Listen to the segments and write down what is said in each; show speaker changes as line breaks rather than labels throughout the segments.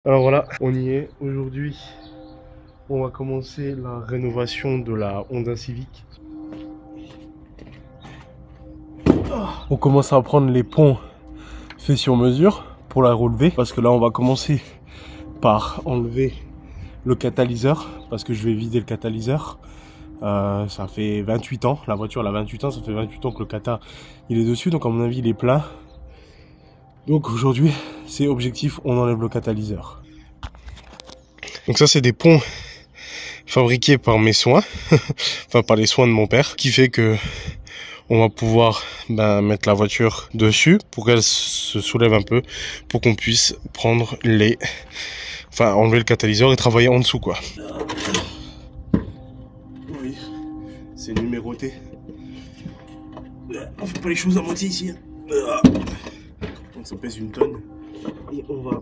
Alors voilà, on y est. Aujourd'hui, on va commencer la rénovation de la Honda Civic. On commence à prendre les ponts faits sur mesure pour la relever. Parce que là, on va commencer par enlever le catalyseur. Parce que je vais vider le catalyseur. Ça fait 28 ans, la voiture elle a 28 ans, ça fait 28 ans que le cata il est dessus. Donc à mon avis, il est plein. Donc aujourd'hui, c'est objectif, on enlève le catalyseur. Donc ça, c'est des ponts fabriqués par mes soins, enfin par les soins de mon père, qui fait que on va pouvoir mettre la voiture dessus pour qu'elle se soulève un peu, pour qu'on puisse prendre enlever le catalyseur et travailler en dessous quoi. Oui, c'est numéroté. On fait pas les choses à moitié ici. Donc ça pèse une tonne et on va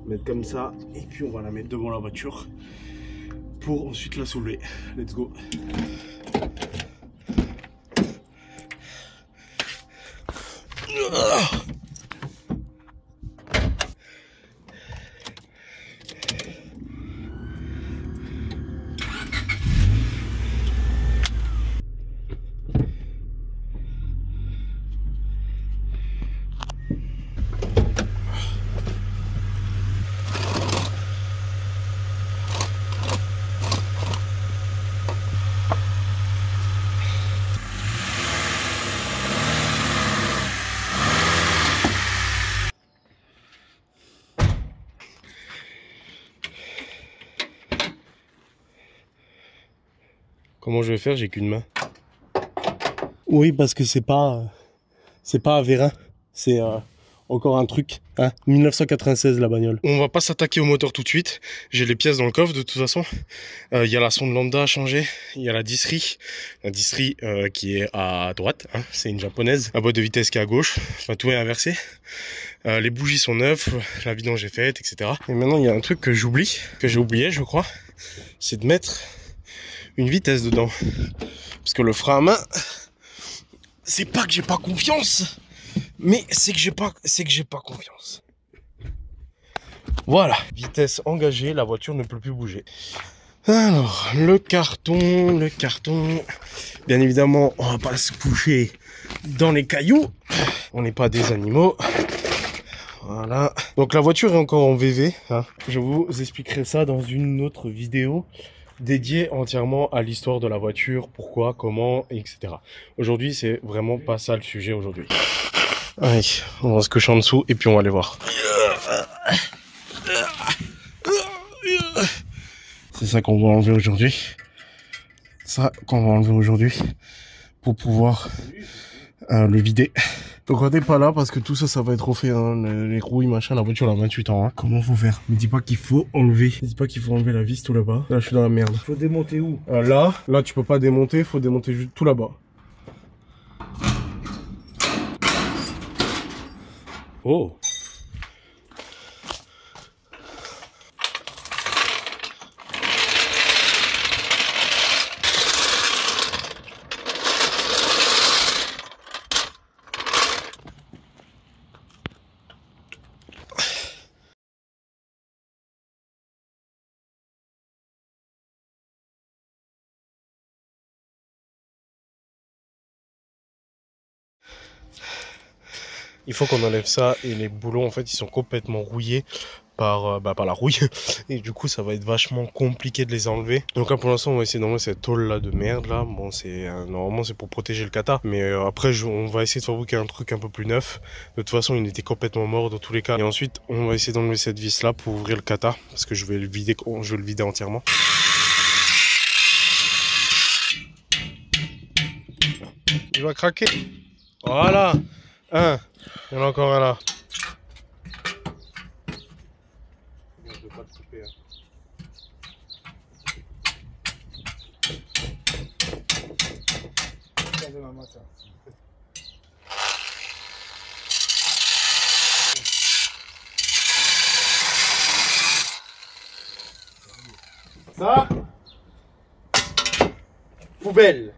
mettre comme ça et puis on va la mettre devant la voiture pour ensuite la soulever. Let's go. Comment je vais faire? J'ai qu'une main. Oui, parce que c'est pas à Vérin. C'est encore un truc. Hein, 1996 la bagnole. On va pas s'attaquer au moteur tout de suite. J'ai les pièces dans le coffre de toute façon. Il y a la sonde lambda à changer. Il y a la disserie. La disserie qui est à droite. Hein, c'est une japonaise. La boîte de vitesse qui est à gauche. Enfin tout est inversé. Les bougies sont neuves. La vidange est faite, etc. Et maintenant il y a un truc que j'oublie. Que j'ai oublié je crois. C'est de mettre une vitesse dedans. Parce que le frein à main, c'est pas que j'ai pas confiance, mais c'est que j'ai pas confiance. Voilà, vitesse engagée, la voiture ne peut plus bouger. Alors, le carton. Bien évidemment, on va pas se coucher dans les cailloux. On n'est pas des animaux. Voilà. Donc la voiture est encore en VV. Hein. Je vous expliquerai ça dans une autre vidéo dédié entièrement à l'histoire de la voiture, pourquoi, comment, etc. Aujourd'hui, c'est vraiment pas ça le sujet aujourd'hui. Allez, on va se coucher en dessous et puis on va aller voir. C'est ça qu'on va enlever aujourd'hui. Pour pouvoir le vider. Donc on n'est pas là parce que tout ça, ça va être refait, hein, les rouilles, machin, la voiture elle a 28 ans. Hein. Comment faut faire? Me dis pas qu'il faut enlever. Me dis pas qu'il faut enlever la vis tout là-bas. Là je suis dans la merde.
Faut démonter où?
Là tu peux pas démonter, faut démonter juste tout là-bas. Oh. Il faut qu'on enlève ça et les boulons en fait ils sont complètement rouillés par la rouille et du coup ça va être vachement compliqué de les enlever. Donc là pour l'instant on va essayer d'enlever cette tôle là de merde là. Bon c'est normalement c'est pour protéger le cata mais après on va essayer de fabriquer un truc un peu plus neuf. De toute façon il était complètement mort dans tous les cas et ensuite on va essayer d'enlever cette vis là pour ouvrir le cata parce que je vais le vider entièrement. Il va craquer. Voilà. Un. Il y en a encore un là. Je vais pas te couper. Hein. Ça, poubelle.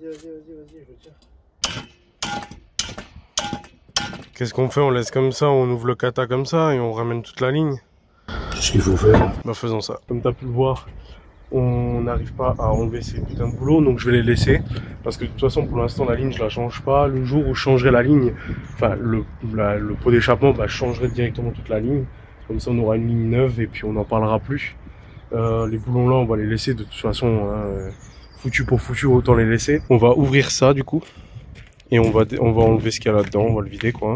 je tiens. Qu'est-ce qu'on fait? On laisse comme ça, on ouvre le kata comme ça et on ramène toute la ligne.
Qu'est-ce qu'il faut faire?
Bah faisons ça. Comme tu as pu le voir, on n'arrive pas à enlever ces putains de boulots, donc je vais les laisser. Parce que de toute façon, pour l'instant, la ligne, je la change pas. Le jour où je changerai la ligne, enfin le pot d'échappement, bah, je changerai directement toute la ligne. Comme ça, on aura une ligne neuve et puis on n'en parlera plus. Les boulons là, on va les laisser de toute façon. Hein, foutu pour foutu, autant les laisser. On va ouvrir ça du coup. Et on va enlever ce qu'il y a là-dedans, on va le vider quoi.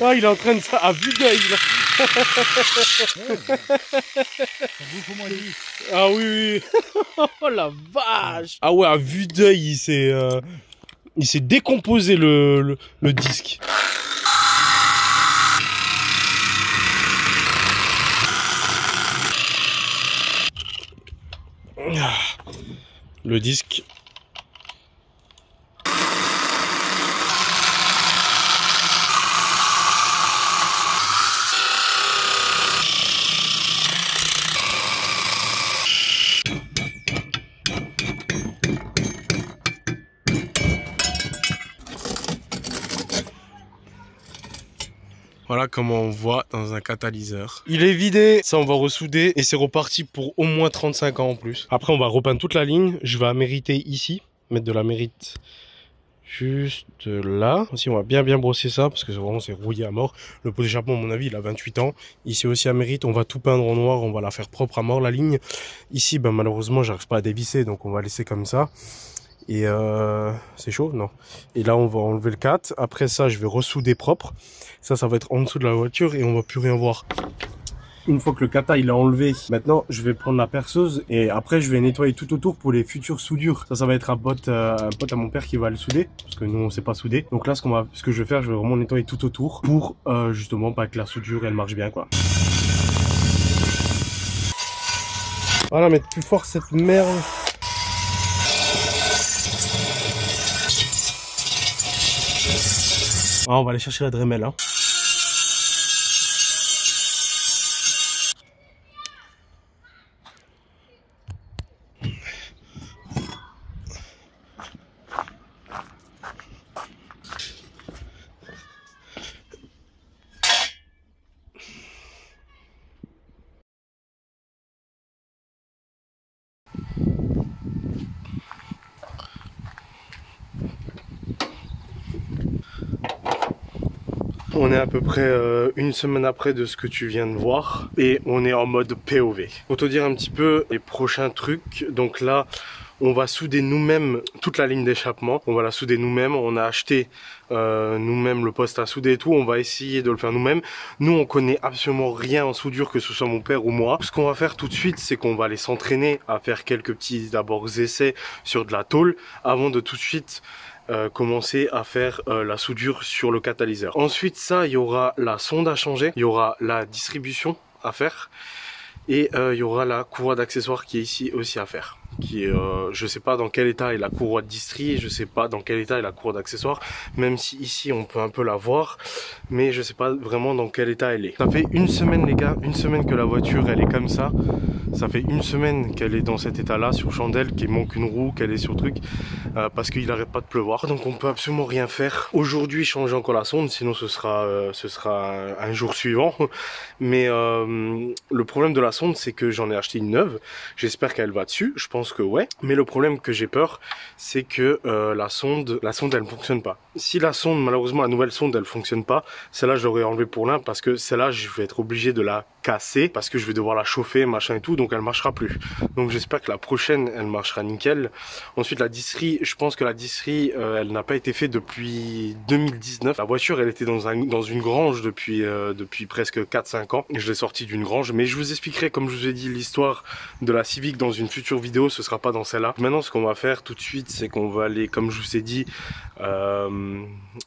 Ah, il est en train de ça à vue d'œil là. Ah oui oui. Oh la vache. Ah ouais, à vue d'œil il s'est décomposé le disque. Le disque. Voilà comment on voit dans un catalyseur. Il est vidé, ça on va ressouder et c'est reparti pour au moins 35 ans en plus. Après on va repeindre toute la ligne, je vais amériter ici, mettre de l'amérite juste là. Aussi on va bien brosser ça parce que vraiment c'est rouillé à mort. Le pot d'échappement à mon avis il a 28 ans. Ici aussi amérite, on va tout peindre en noir, on va la faire propre à mort la ligne. Ici ben, malheureusement j'arrive pas à dévisser donc on va laisser comme ça. Et c'est chaud, non. Et là on va enlever le 4. Après ça je vais ressouder propre. Ça va être en dessous de la voiture et on va plus rien voir. Une fois que le kata il est enlevé, maintenant je vais prendre la perceuse et après je vais nettoyer tout autour pour les futures soudures. Ça va être un pote à mon père qui va le souder parce que nous on sait pas souder. Donc là ce que je vais faire, je vais vraiment nettoyer tout autour pour justement pas que la soudure elle marche bien quoi. Voilà, mettre plus fort cette merde. Ah, on va aller chercher la Dremel hein. On est à peu près une semaine après de ce que tu viens de voir et on est en mode POV. Pour te dire un petit peu les prochains trucs, donc là on va souder nous-mêmes toute la ligne d'échappement, on va la souder nous-mêmes, on a acheté nous-mêmes le poste à souder et tout, on va essayer de le faire nous-mêmes. Nous on connaît absolument rien en soudure, que ce soit mon père ou moi. Ce qu'on va faire tout de suite, c'est qu'on va aller s'entraîner à faire quelques petits d'abord essais sur de la tôle avant de tout de suite commencer à faire la soudure sur le catalyseur. Ensuite ça, il y aura la sonde à changer, il y aura la distribution à faire et il y aura la courroie d'accessoires qui est ici aussi à faire. Qui est, je sais pas dans quel état est la courroie de distri, je sais pas dans quel état est la courroie d'accessoires, même si ici on peut un peu la voir, mais je sais pas vraiment dans quel état elle est. Ça fait une semaine les gars, une semaine que la voiture elle est comme ça. Ça fait une semaine qu'elle est dans cet état là sur chandelle, qu'il manque une roue, qu'elle est sur truc parce qu'il n'arrête pas de pleuvoir, donc on peut absolument rien faire. Aujourd'hui changer encore la sonde, sinon ce sera un jour suivant. Mais le problème de la sonde c'est que j'en ai acheté une neuve, j'espère qu'elle va dessus, je pense que ouais, mais le problème que j'ai peur c'est que la sonde elle ne fonctionne pas. Si la sonde, malheureusement la nouvelle sonde elle fonctionne pas, celle-là je l'aurais enlevée pour l'un parce que celle-là je vais être obligé de la casser parce que je vais devoir la chauffer machin et tout, donc elle marchera plus. Donc j'espère que la prochaine elle marchera nickel. Ensuite la disserie, je pense que la disserie elle n'a pas été faite depuis 2019. La voiture elle était dans une grange depuis presque 4-5 ans. Je l'ai sortie d'une grange, mais je vous expliquerai comme je vous ai dit l'histoire de la Civic dans une future vidéo, ce sera pas dans celle-là. Maintenant ce qu'on va faire tout de suite c'est qu'on va aller, comme je vous ai dit,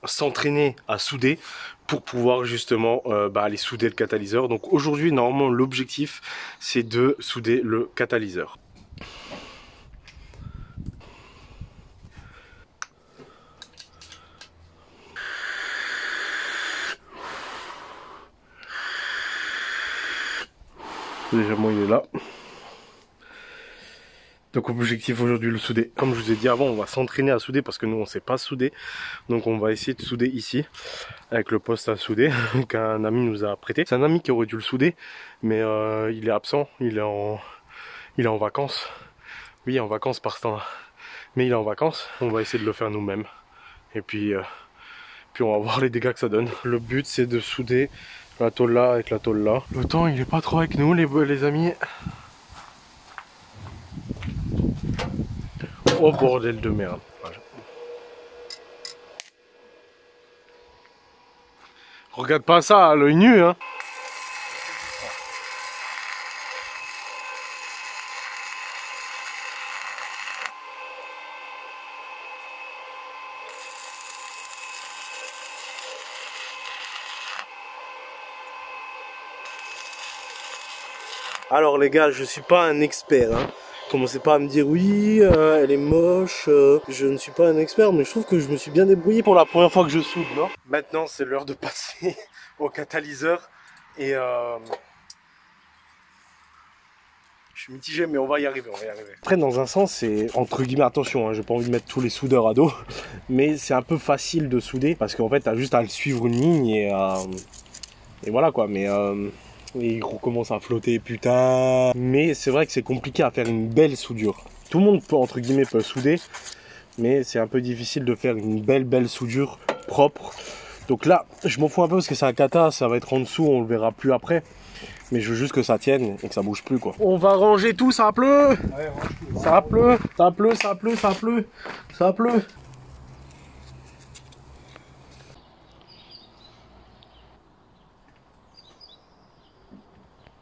s'entraîner à souder pour pouvoir justement aller souder le catalyseur. Donc aujourd'hui normalement l'objectif c'est de souder le catalyseur. Légèrement il est là. Donc objectif aujourd'hui le souder. Comme je vous ai dit avant, on va s'entraîner à souder parce que nous on sait pas souder. Donc on va essayer de souder ici avec le poste à souder qu'un ami nous a prêté. C'est un ami qui aurait dû le souder, mais il est absent, il est en vacances. Oui, en vacances par ce temps-là. Mais il est en vacances, on va essayer de le faire nous-mêmes. Et puis on va voir les dégâts que ça donne. Le but c'est de souder la tôle là avec la tôle là. Le temps il est pas trop avec nous les amis. Oh bordel de merde. Regarde pas ça à l'œil nu hein. Alors les gars, je suis pas un expert hein. Commencez pas à me dire oui, elle est moche, je ne suis pas un expert, mais je trouve que je me suis bien débrouillé pour la première fois que je soude, non? Maintenant c'est l'heure de passer au catalyseur et je suis mitigé mais on va y arriver, Après dans un sens c'est entre guillemets, attention, hein, j'ai pas envie de mettre tous les soudeurs à dos, mais c'est un peu facile de souder parce qu'en fait t'as juste à suivre une ligne et voilà quoi, mais et il recommence à flotter, putain. Mais c'est vrai que c'est compliqué à faire une belle soudure. Tout le monde peut, entre guillemets, peut souder, mais c'est un peu difficile de faire une belle soudure propre. Donc là, je m'en fous un peu parce que c'est un kata, ça va être en dessous, on le verra plus après. Mais je veux juste que ça tienne et que ça bouge plus quoi. On va ranger tout, ça pleut. Ouais, ça pleut, ça pleut, ça pleut, ça pleut, ça pleut.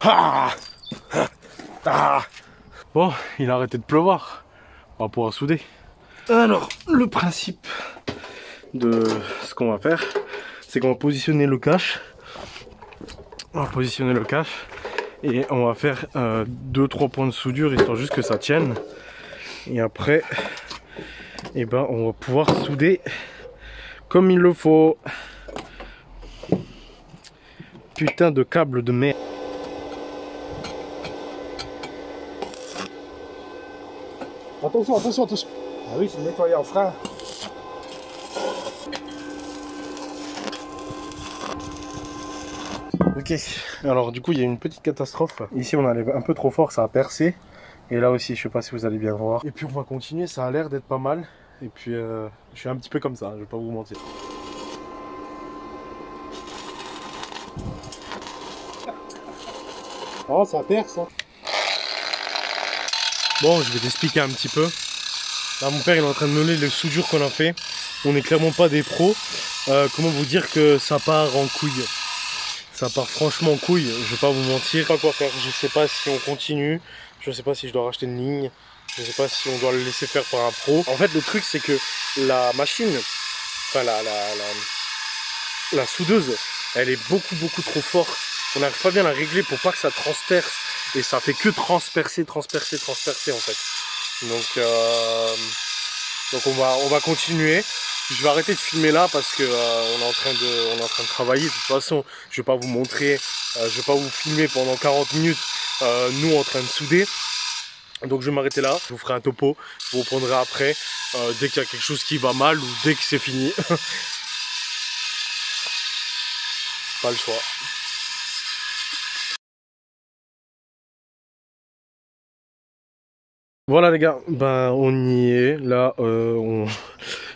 Ah ah. Bon, il a arrêté de pleuvoir. On va pouvoir souder. Alors, le principe de ce qu'on va faire, c'est qu'on va positionner le cache. On va positionner le cache et on va faire 2-3 points de soudure histoire juste que ça tienne. Et après, eh ben, on va pouvoir souder comme il le faut. Putain de câble de merde.
Attention, attention, attention. Ah oui, c'est nettoyer en frein.
Ok, alors du coup il y a une petite catastrophe. Ici on allait un peu trop fort, ça a percé. Et là aussi, je sais pas si vous allez bien voir. Et puis on va continuer, ça a l'air d'être pas mal. Et puis je suis un petit peu comme ça, je vais pas vous mentir.
Oh, ça perce. Hein.
Bon, je vais t'expliquer un petit peu. Là, mon père il est en train de me donner les soudures qu'on a fait. On n'est clairement pas des pros. Comment vous dire que ça part en couille? Ça part franchement en couille, je vais pas vous mentir. Pas quoi faire, je sais pas si on continue. Je sais pas si je dois racheter une ligne. Je sais pas si on doit le laisser faire par un pro. En fait, le truc c'est que la machine, enfin la soudeuse, elle est beaucoup trop forte. On n'arrive pas bien à la régler pour pas que ça transperce. Et ça fait que transpercer en fait. Donc on va continuer. Je vais arrêter de filmer là parce que on est en train de travailler. De toute façon, je vais pas vous montrer, je vais pas vous filmer pendant 40 minutes nous en train de souder. Donc je vais m'arrêter là. Je vous ferai un topo. Je vous reprendrai après dès qu'il y a quelque chose qui va mal ou dès que c'est fini. Pas le choix. Voilà les gars, ben on y est, là je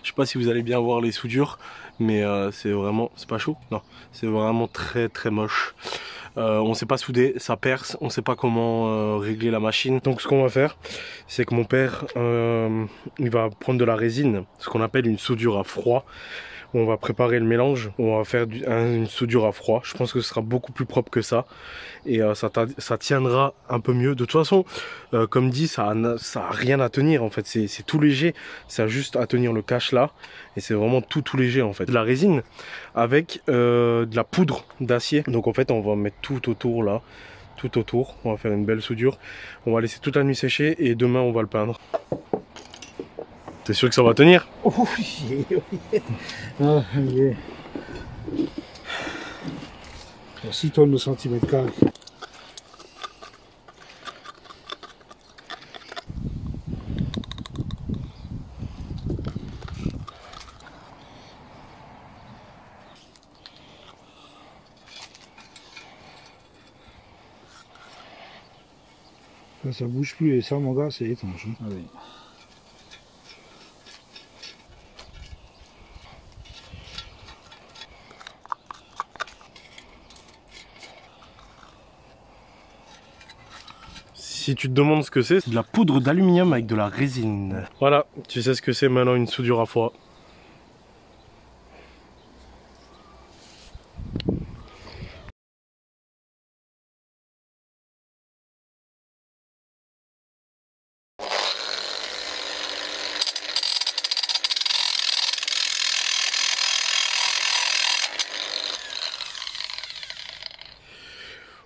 sais pas si vous allez bien voir les soudures, mais c'est pas chaud, non, c'est vraiment très moche. On sait pas souder, ça perce, on sait pas comment régler la machine. Donc ce qu'on va faire, c'est que mon père, il va prendre de la résine, ce qu'on appelle une soudure à froid. On va préparer le mélange, on va faire une soudure à froid. Je pense que ce sera beaucoup plus propre que ça. Et ça tiendra un peu mieux. De toute façon, comme dit, ça a rien à tenir en fait. C'est tout léger, ça a juste à tenir le cache là. Et c'est vraiment tout léger en fait. De la résine avec de la poudre d'acier. Donc en fait, on va mettre tout autour là. Tout autour, on va faire une belle soudure. On va laisser toute la nuit sécher et demain on va le peindre. T'es sûr que ça va tenir?
Oh, oui, oui. Ah, oui. 6 tonnes au centimètre carré. Ça bouge plus et ça, mon gars, c'est étrange. Hein.
Ah oui.
Si tu te demandes ce que c'est de la poudre d'aluminium avec de la résine. Voilà, tu sais ce que c'est maintenant une soudure à froid.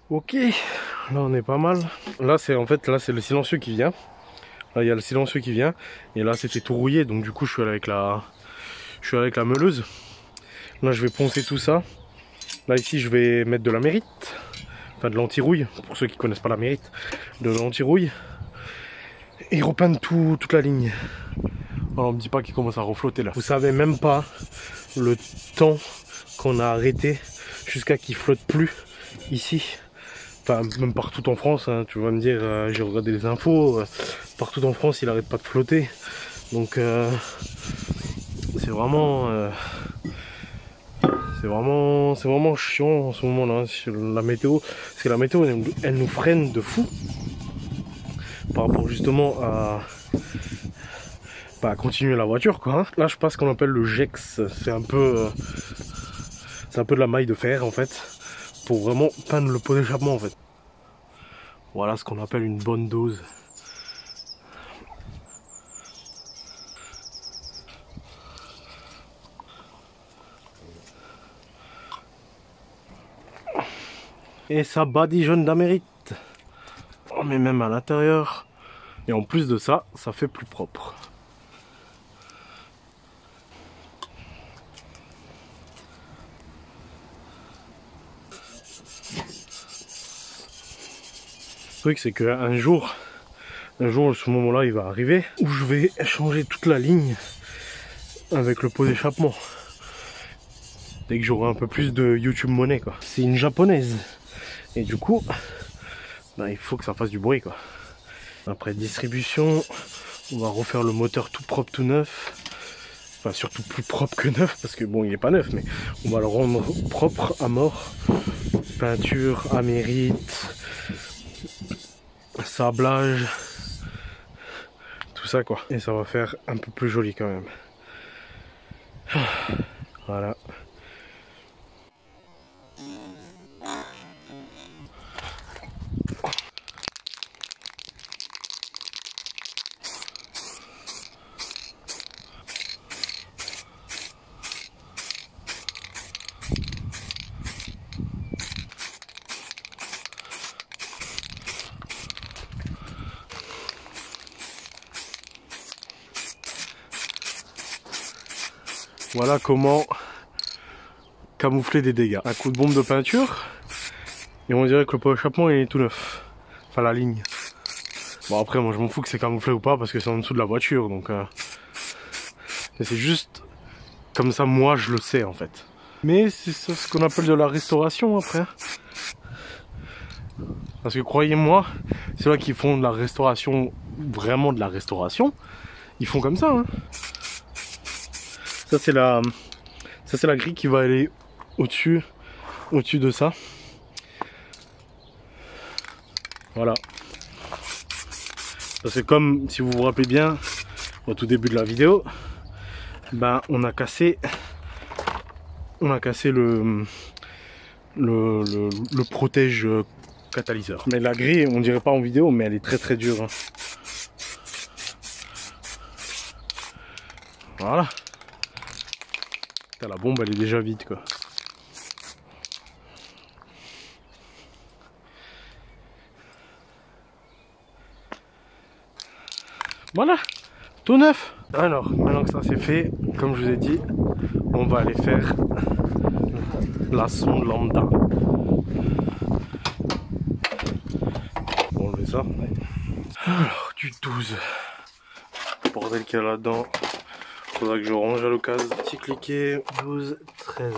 Ok, là on est pas mal. Là c'est le silencieux qui vient. Là il y a le silencieux qui vient. Et là c'était tout rouillé, donc du coup je suis avec la meuleuse. Là je vais poncer tout ça. Là ici je vais mettre de la mérite. Enfin de l'anti-rouille, pour ceux qui connaissent pas la mérite. De l'anti-rouille. Et repeindre toute la ligne. Alors on me dit pas qu'il commence à reflotter là. Vous savez même pas le temps qu'on a arrêté jusqu'à qu'il flotte plus ici. Enfin, même partout en France, hein, tu vas me dire, j'ai regardé les infos, partout en France il arrête pas de flotter. Donc c'est vraiment chiant en ce moment là, sur la météo. Parce que la météo elle nous freine de fou. Par rapport justement à continuer la voiture quoi. Hein. Là je passe ce qu'on appelle le GEX, c'est un peu de la maille de fer en fait. Pour vraiment peindre le pot d'échappement en fait. Voilà ce qu'on appelle une bonne dose. Et ça badigeonne d'amérite. On met même à l'intérieur. Et en plus de ça, ça fait plus propre. Le truc c'est qu'un jour, ce moment-là il va arriver où je vais changer toute la ligne avec le pot d'échappement. Dès que j'aurai un peu plus de YouTube monnaie quoi. C'est une japonaise. Et du coup, il faut que ça fasse du bruit quoi. Après distribution, on va refaire le moteur tout propre, tout neuf. Enfin surtout plus propre que neuf parce que bon il est pas neuf mais on va le rendre propre à mort. Peinture, amérite, sablage, tout ça quoi. Et ça va faire un peu plus joli quand même. Voilà. Voilà comment camoufler des dégâts. Un coup de bombe de peinture et on dirait que le pot d'échappement est tout neuf. Enfin la ligne. Bon après moi je m'en fous que c'est camouflé ou pas parce que c'est en dessous de la voiture donc c'est juste comme ça moi je le sais en fait. Mais c'est ce qu'on appelle de la restauration après. Parce que croyez-moi, ceux-là qui font de la restauration, vraiment de la restauration, ils font comme ça hein. Ça c'est la grille qui va aller au-dessus de ça. Voilà. Ça c'est comme si vous vous rappelez bien au tout début de la vidéo, on a cassé le protège catalyseur. Mais la grille, on dirait pas en vidéo, mais elle est très très dure. Hein. Voilà. La bombe elle est déjà vide quoi. Voilà, tout neuf. Alors, maintenant que ça c'est fait, comme je vous ai dit, on va aller faire la sonde lambda. On va enlever ça. Alors, du 12. Bordel qu'il y a là-dedans. Faudra que je range à l'occasion. Petit cliquet, 12, 13.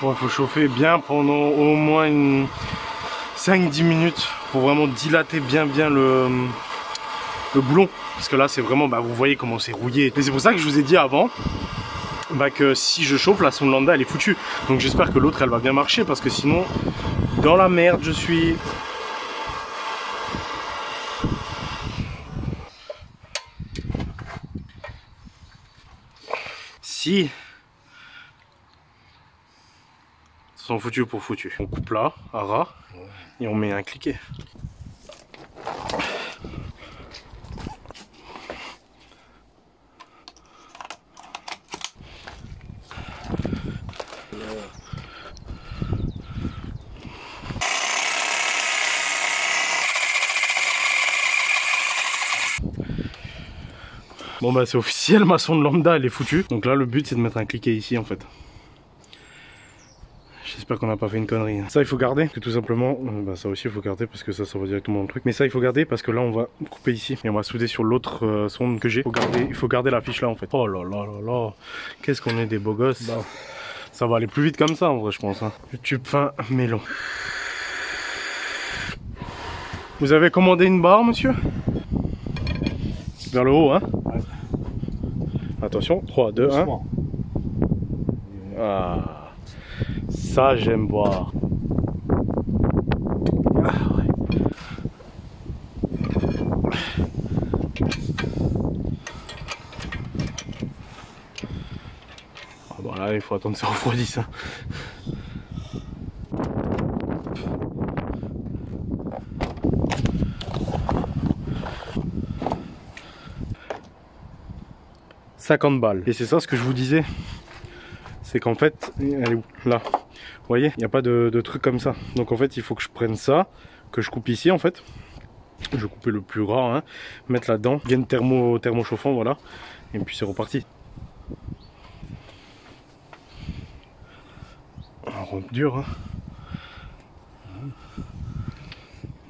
Bon, il faut chauffer bien pendant au moins une 5-10 minutes pour vraiment dilater bien le boulon. Parce que là c'est vraiment, vous voyez comment c'est rouillé. Et c'est pour ça que je vous ai dit avant que si je chauffe, la sonde lambda elle est foutue. Donc j'espère que l'autre elle va bien marcher parce que sinon dans la merde je suis. Si sont foutus pour foutus. On coupe là, à ras, et on met un cliquet. Bon bah c'est officiel, ma sonde lambda elle est foutue. Donc là le but c'est de mettre un cliquet ici en fait. J'espère qu'on n'a pas fait une connerie. Ça il faut garder, que tout simplement, ça aussi il faut garder parce que ça va directement dans le truc. Mais ça il faut garder parce que là on va couper ici et on va souder sur l'autre sonde que j'ai. Il faut garder la fiche là en fait. Oh là là là là, qu'est-ce qu'on est des beaux gosses. Bah. Ça va aller plus vite comme ça en vrai je pense. Hein. YouTube fin mais long. Vous avez commandé une barre monsieur? Vers le haut hein. Ouais. Attention, 3, 2, 1. Ah, ça j'aime voir. Ah, ouais. Ah, bon là il faut attendre que ça refroidisse. Hein. $50 balles. Et c'est ça ce que je vous disais. C'est qu'en fait, elle est où? Là. Vous voyez, il n'y a pas de truc comme ça. Donc en fait, il faut que je prenne ça, que je coupe ici en fait. Je vais couper le plus gras, hein, mettre là-dedans, gaine thermo chauffant, voilà. Et puis c'est reparti. Un rond dur. Hein.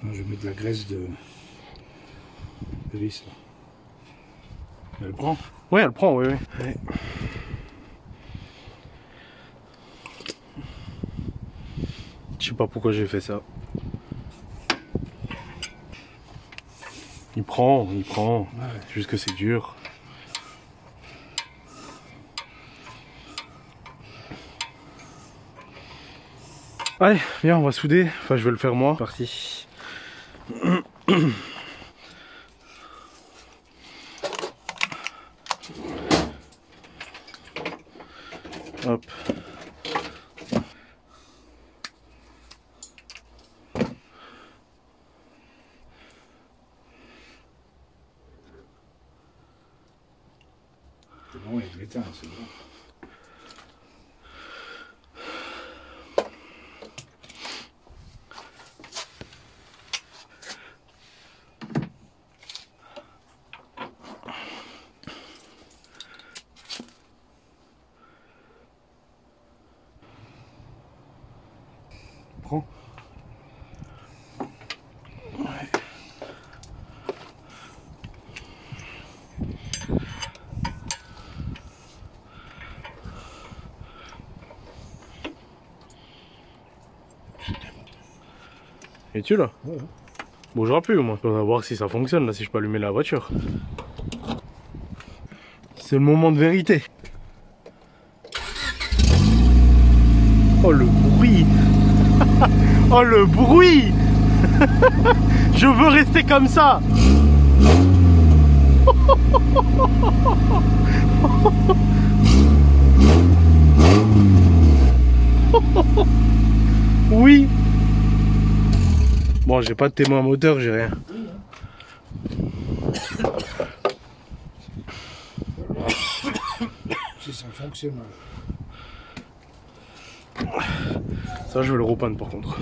Je mets de la graisse de vis. Elle prend?
Ouais, elle prend, oui. Ouais. Je sais pas pourquoi j'ai fait ça. Il prend. Ouais. C'est juste que c'est dur. Allez, viens, on va souder. Enfin, je vais le faire moi. Parti. Hop.
C'est bon, il l'éteint, c'est bon. Prends.
Ouais. Es-tu là?
Ouais.
Bougera plus au moins. On va voir si ça fonctionne là, si je peux allumer la voiture. C'est le moment de vérité. Oh le bruit. Oh le bruit. Je veux rester comme ça. Oui. Bon, j'ai pas de témoin moteur, j'ai rien.
Si ça fonctionne.
Ça, je vais le repeindre par contre.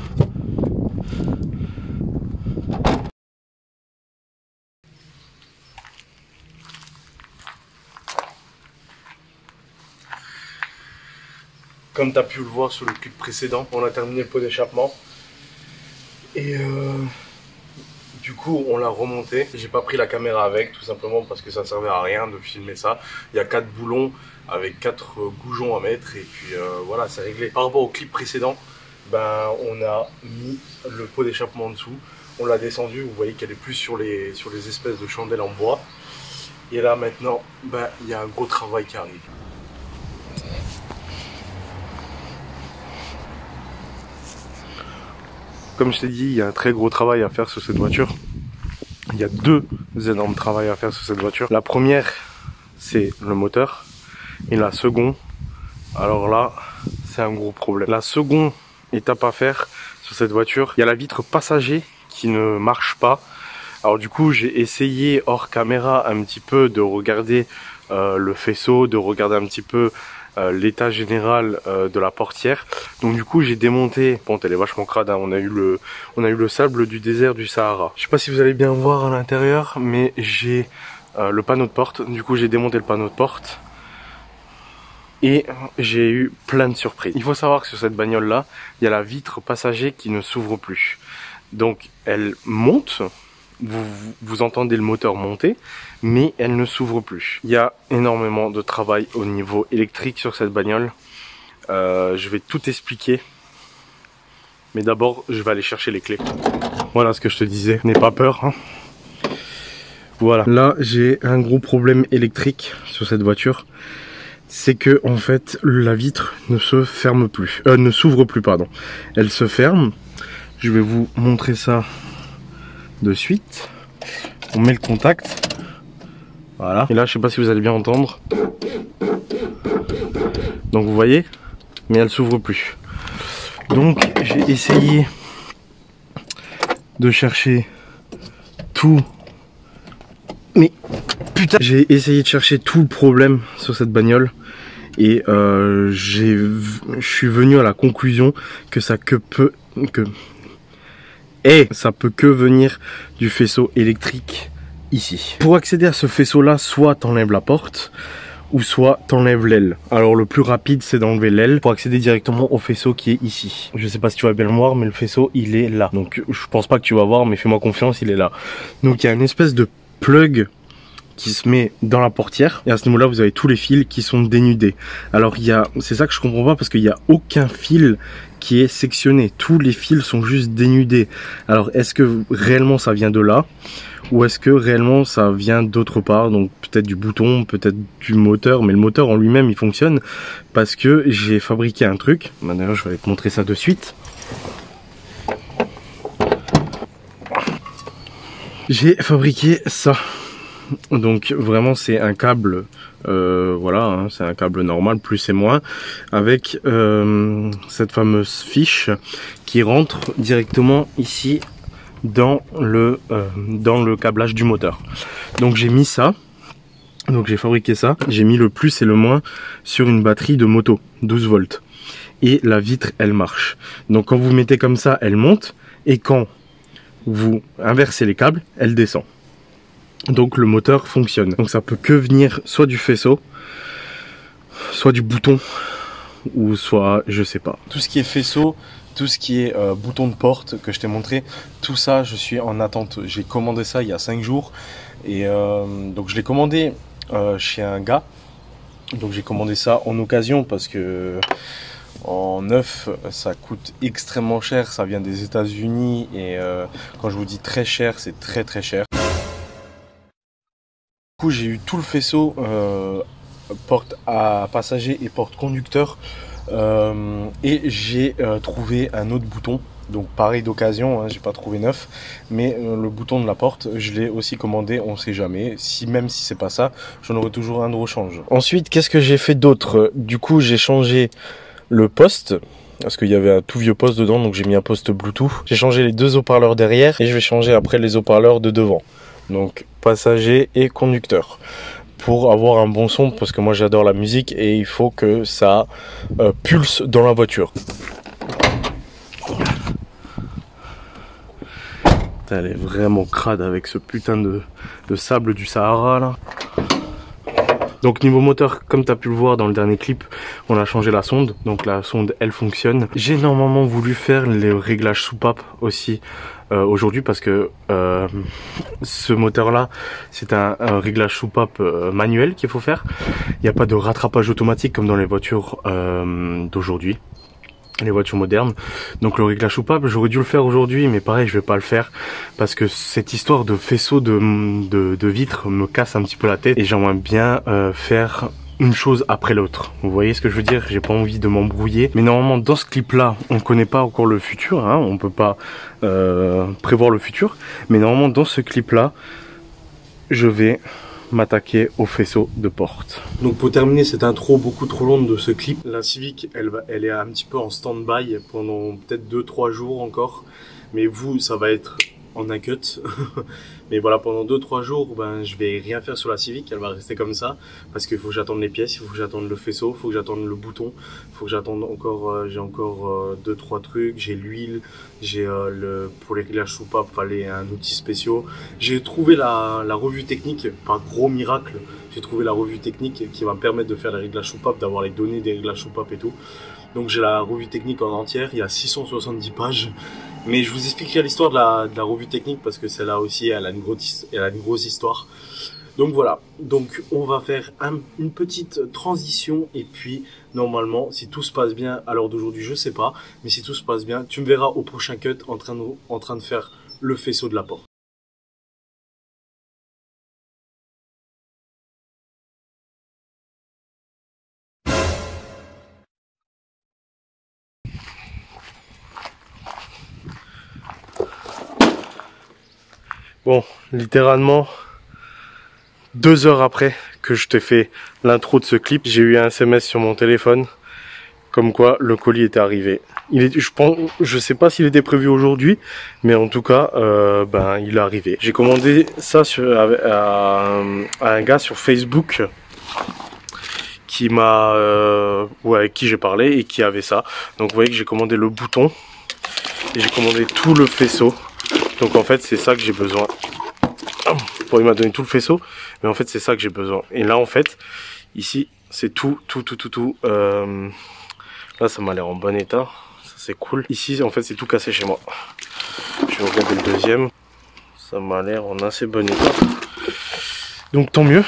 Comme tu as pu le voir sur le clip précédent, on a terminé le pot d'échappement. Et Du coup, on l'a remonté. J'ai pas pris la caméra avec, tout simplement parce que ça servait à rien de filmer ça. Il y a 4 boulons avec 4 goujons à mettre et puis voilà, c'est réglé. Par rapport au clip précédent, ben on a mis le pot d'échappement en dessous. On l'a descendu, vous voyez qu'elle est plus sur les espèces de chandelles en bois. Et là maintenant, ben il y a un gros travail qui arrive. Comme je t'ai dit, il y a un très gros travail à faire sur cette voiture. Il y a 2 énormes travaux à faire sur cette voiture. La première, c'est le moteur. Et la seconde, alors là, c'est un gros problème. La seconde étape à faire sur cette voiture, il y a la vitre passager qui ne marche pas. Alors du coup, j'ai essayé hors caméra un petit peu de regarder le faisceau, de regarder un petit peu l'état général de la portière. Donc du coup j'ai démonté, bon elle est vachement crade, hein. on a eu le sable du désert du Sahara. Je sais pas si vous allez bien voir à l'intérieur, mais j'ai le panneau de porte. Du coup j'ai démonté le panneau de porte et j'ai eu plein de surprises. Il faut savoir que sur cette bagnole là, il y a la vitre passager qui ne s'ouvre plus. Donc elle monte, vous entendez le moteur monter, mais elle ne s'ouvre plus. Il y a énormément de travail au niveau électrique sur cette bagnole. Je vais tout expliquer, mais d'abord je vais aller chercher les clés. Voilà ce que je te disais, n'aie pas peur, hein. Voilà, là j'ai un gros problème électrique sur cette voiture. C'est que en fait la vitre ne se ferme plus, ne s'ouvre plus pardon. Elle se ferme. Je vais vous montrer ça de suite. On met le contact. Voilà. Et là, je sais pas si vous allez bien entendre. Donc vous voyez, mais elle s'ouvre plus. Donc j'ai essayé de chercher tout. Mais putain, j'ai essayé de chercher tout le problème sur cette bagnole. Et je suis venu à la conclusion que ça peut que venir du faisceau électrique ici. Pour accéder à ce faisceau là, soit t'enlèves la porte ou soit t'enlèves l'aile. Alors le plus rapide c'est d'enlever l'aile pour accéder directement au faisceau qui est ici. Je sais pas si tu vas bien le voir, mais le faisceau il est là. Donc je pense pas que tu vas voir, mais fais-moi confiance, il est là. Donc il y a une espèce de plug qui se met dans la portière et à ce niveau là vous avez tous les fils qui sont dénudés. Alors c'est ça que je comprends pas, parce qu'il n'y a aucun fil qui est sectionné, tous les fils sont juste dénudés. Alors est-ce que réellement ça vient de là ou est-ce que réellement ça vient d'autre part? Donc peut-être du bouton, peut-être du moteur, mais le moteur en lui-même il fonctionne parce que j'ai fabriqué un truc. D'ailleurs je vais te montrer ça de suite. J'ai fabriqué ça. Donc vraiment c'est un câble, voilà, hein, c'est un câble normal, plus et moins, avec cette fameuse fiche qui rentre directement ici dans le câblage du moteur. Donc j'ai mis ça, donc j'ai fabriqué ça, j'ai mis le plus et le moins sur une batterie de moto, 12 volts. Et la vitre elle marche. Donc quand vous mettez comme ça, elle monte, et quand vous inversez les câbles, elle descend. Donc le moteur fonctionne. Donc ça peut que venir soit du faisceau, soit du bouton, ou soit je sais pas. Tout ce qui est faisceau, tout ce qui est bouton de porte que je t'ai montré, tout ça je suis en attente. J'ai commandé ça il y a 5 jours et donc je l'ai commandé chez un gars. Donc j'ai commandé ça en occasion parce que en neuf ça coûte extrêmement cher. Ça vient des États-Unis et quand je vous dis très cher, c'est très très cher. Du coup j'ai eu tout le faisceau, porte à passager et porte conducteur, et j'ai trouvé un autre bouton, donc pareil d'occasion, hein, j'ai pas trouvé neuf, mais le bouton de la porte je l'ai aussi commandé, on sait jamais, même si c'est pas ça, j'en aurai toujours un de rechange. Ensuite qu'est-ce que j'ai fait d'autre? Du coup j'ai changé le poste, parce qu'il y avait un tout vieux poste dedans, donc j'ai mis un poste Bluetooth. J'ai changé les 2 haut-parleurs derrière et je vais changer après les haut-parleurs de devant. Donc passager et conducteur, pour avoir un bon son, parce que moi j'adore la musique et il faut que ça pulse dans la voiture. Elle est vraiment crade avec ce putain de sable du Sahara là. Donc niveau moteur, comme tu as pu le voir dans le dernier clip, on a changé la sonde. Donc la sonde, elle fonctionne. J'ai normalement voulu faire les réglages soupape aussi aujourd'hui parce que ce moteur là, c'est un réglage soupape manuel qu'il faut faire. Il n'y a pas de rattrapage automatique comme dans les voitures d'aujourd'hui. Les voitures modernes. Donc le réglage soupape, j'aurais dû le faire aujourd'hui, mais pareil, je vais pas le faire parce que cette histoire de faisceau de vitres me casse un petit peu la tête et j'aimerais bien faire une chose après l'autre. Vous voyez ce que je veux dire? J'ai pas envie de m'embrouiller. Mais normalement dans ce clip là, on connaît pas encore le futur, hein, on peut pas prévoir le futur. Mais normalement dans ce clip là, je vais m'attaquer au faisceau de porte. Donc pour terminer cette intro beaucoup trop longue de ce clip, la Civic elle est un petit peu en stand-by pendant peut-être 2-3 jours encore, mais vous ça va être en un cut. Mais voilà, pendant 2-3 jours ben, je vais rien faire sur la Civic, elle va rester comme ça parce qu'il faut que j'attende les pièces, il faut que j'attende le faisceau, il faut que j'attende le bouton, il faut que j'attende encore, j'ai encore 2-3 trucs, j'ai l'huile, j'ai pour les réglages soupape, fallait un outil spécial. J'ai trouvé la revue technique, par gros miracle, j'ai trouvé la revue technique qui va me permettre de faire les réglages soupape, d'avoir les données des réglages soupape et tout. Donc j'ai la revue technique en entière, il y a 670 pages. Mais je vous expliquerai l'histoire de la revue technique parce que celle-là aussi, elle a une grosse histoire. Donc voilà, donc on va faire une petite transition et puis normalement, si tout se passe bien à l'heure d'aujourd'hui, je sais pas, mais si tout se passe bien, tu me verras au prochain cut en train de faire le faisceau de la porte. Bon, littéralement 2 heures après que je t'ai fait l'intro de ce clip, j'ai eu un SMS sur mon téléphone comme quoi le colis était arrivé. Je sais pas s'il était prévu aujourd'hui, mais en tout cas, ben il est arrivé. J'ai commandé ça à un gars sur Facebook qui avec qui j'ai parlé et qui avait ça. Donc vous voyez que j'ai commandé le bouton et j'ai commandé tout le faisceau. Donc en fait c'est ça que j'ai besoin. Bon, il m'a donné tout le faisceau, mais en fait c'est ça que j'ai besoin. Et là en fait, ici c'est tout. Là ça m'a l'air en bon état, ça c'est cool. Ici en fait c'est tout cassé chez moi. Je vais regarder le deuxième, ça m'a l'air en assez bon état. Donc tant mieux.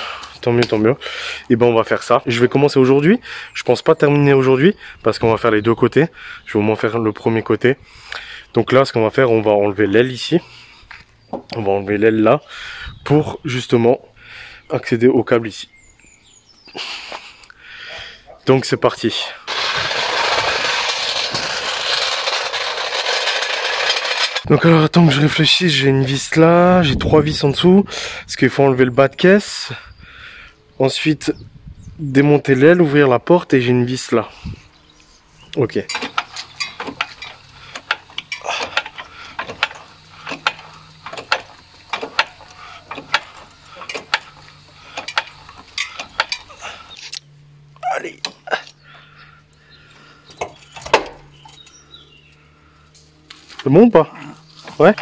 Et ben on va faire ça. Je vais commencer aujourd'hui. Je pense pas terminer aujourd'hui parce qu'on va faire les deux côtés. Je vais au moins faire le premier côté. Donc là, ce qu'on va faire, on va enlever l'aile ici. On va enlever l'aile là pour justement accéder au câble ici. Donc c'est parti. Donc alors attends que je réfléchisse, j'ai une vis là, j'ai 3 vis en dessous. Parce qu'il faut enlever le bas de caisse. Ensuite démonter l'aile, ouvrir la porte et j'ai une vis là. Ok. Allez. C'est bon ou pas? Ouais.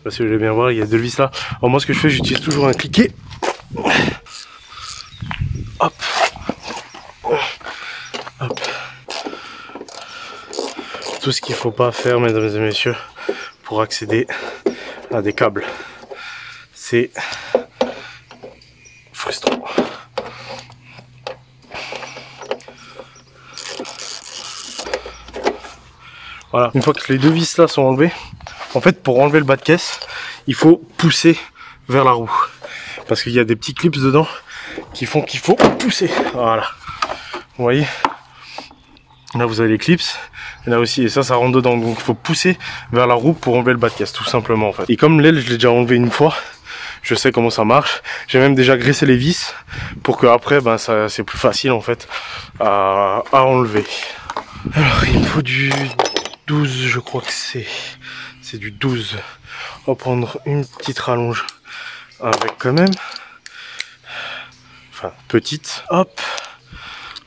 Si vous voulez bien voir, il y a 2 vis là. Alors moi ce que je fais, j'utilise toujours un cliquet. Hop. Hop. Tout ce qu'il ne faut pas faire, mesdames et messieurs, pour accéder à des câbles. C'est frustrant. Voilà, une fois que les 2 vis là sont enlevées, en fait pour enlever le bas de caisse, il faut pousser vers la roue. Parce qu'il y a des petits clips dedans qui font qu'il faut pousser. Voilà. Vous voyez? Là vous avez les clips. Et là aussi, et ça rentre dedans. Donc il faut pousser vers la roue pour enlever le bas de caisse, tout simplement en fait. Et comme l'aile, je l'ai déjà enlevé une fois, je sais comment ça marche. J'ai même déjà graissé les vis pour que après, ben ça c'est plus facile en fait à enlever. Alors il me faut du 12, je crois que c'est du 12. On va prendre une petite rallonge avec quand même. enfin petite. Hop,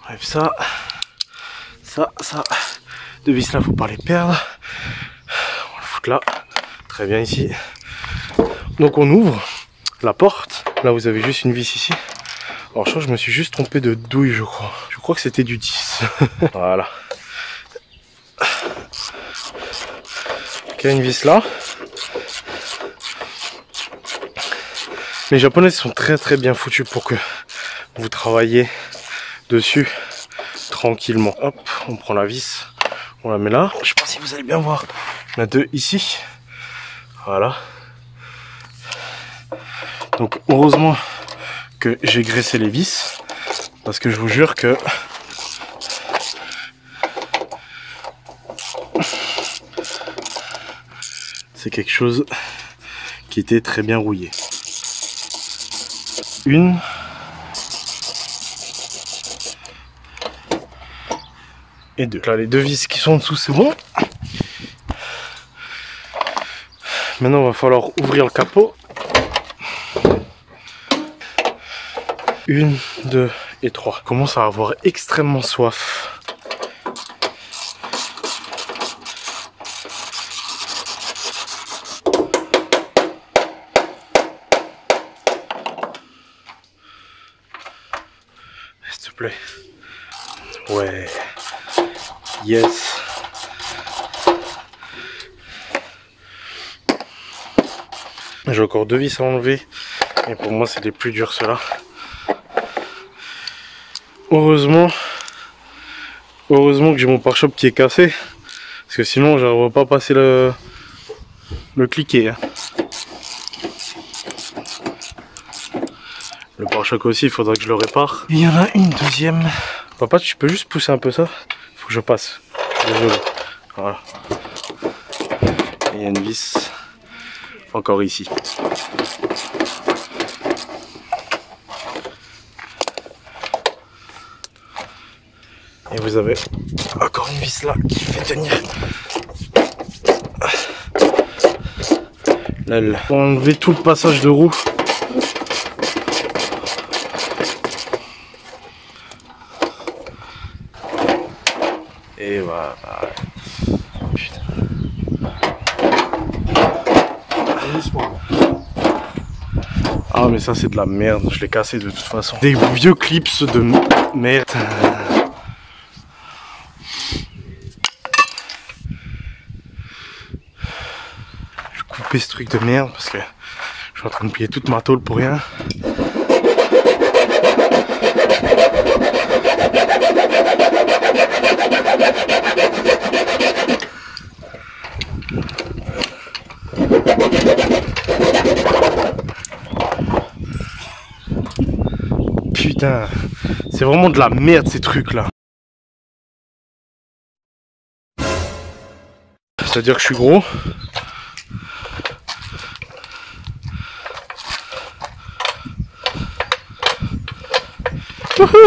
bref ça. Deux vis là, faut pas les perdre. On va le foutre là. Très bien ici. Donc on ouvre la porte. Là vous avez juste une vis ici. Alors je crois que je me suis juste trompé de douille, je crois. Je crois que c'était du 10. Voilà. Ok, une vis là. Les japonais sont très bien foutus pour que vous travaillez dessus tranquillement. Hop, on prend la vis, on la met là. Je sais pas si vous allez bien voir. On a deux ici. Voilà. Donc heureusement que j'ai graissé les vis. Parce que je vous jure que c'est quelque chose qui était très bien rouillé. Une. Et deux. Là les deux vis qui sont en dessous c'est bon. Maintenant il va falloir ouvrir le capot. Une, deux et trois. Je commence à avoir extrêmement soif. S'il te plaît. Ouais. Yes. J'ai encore deux vis à enlever. Et pour moi c'est les plus durs ceux-là. Heureusement que j'ai mon pare-choc qui est cassé. Parce que sinon j'arriverai pas à passer le cliquet. Hein. Le pare-choc aussi, il faudra que je le répare. Il y en a une deuxième. Papa, tu peux juste pousser un peu ça? Faut que je passe. Désolé. Voilà. Et il y a une vis encore ici. Et vous avez encore une vis là qui fait tenir. Là, pour enlever tout le passage de roue. Et voilà. Putain. Ah mais ça c'est de la merde, je l'ai cassé de toute façon. Des vieux clips de merde. Je vais couper ce truc de merde parce que je suis en train de plier toute ma tôle pour rien. Putain, c'est vraiment de la merde ces trucs là. C'est-à-dire que je suis gros.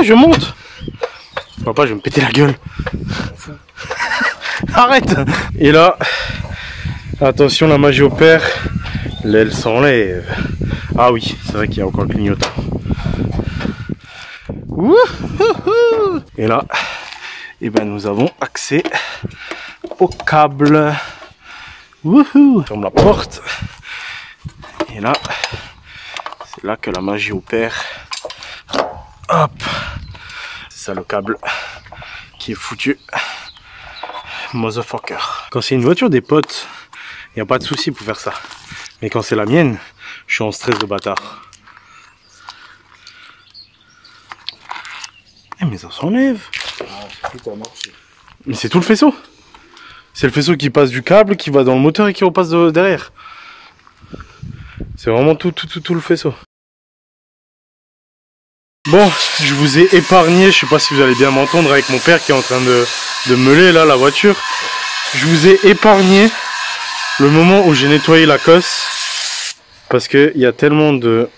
Je monte. Papa, je vais me péter la gueule. Arrête. Et là, attention, la magie opère. L'aile s'enlève. Ah oui, c'est vrai qu'il y a encore le clignotant. Et là, eh ben, nous avons accès au câble. Wouhou. Ferme la porte. Et là, c'est là que la magie opère. Hop. C'est ça le câble qui est foutu. Motherfucker. Quand c'est une voiture des potes, il n'y a pas de souci pour faire ça. Mais quand c'est la mienne, je suis en stress de bâtard. Eh mais ça s'enlève. Mais c'est tout le faisceau. C'est le faisceau qui passe du câble, qui va dans le moteur et qui repasse derrière. C'est vraiment tout le faisceau. Bon, je vous ai épargné, je sais pas si vous allez bien m'entendre avec mon père qui est en train de meuler là la voiture. Je vous ai épargné le moment où j'ai nettoyé la cosse. Parce que il y a tellement de...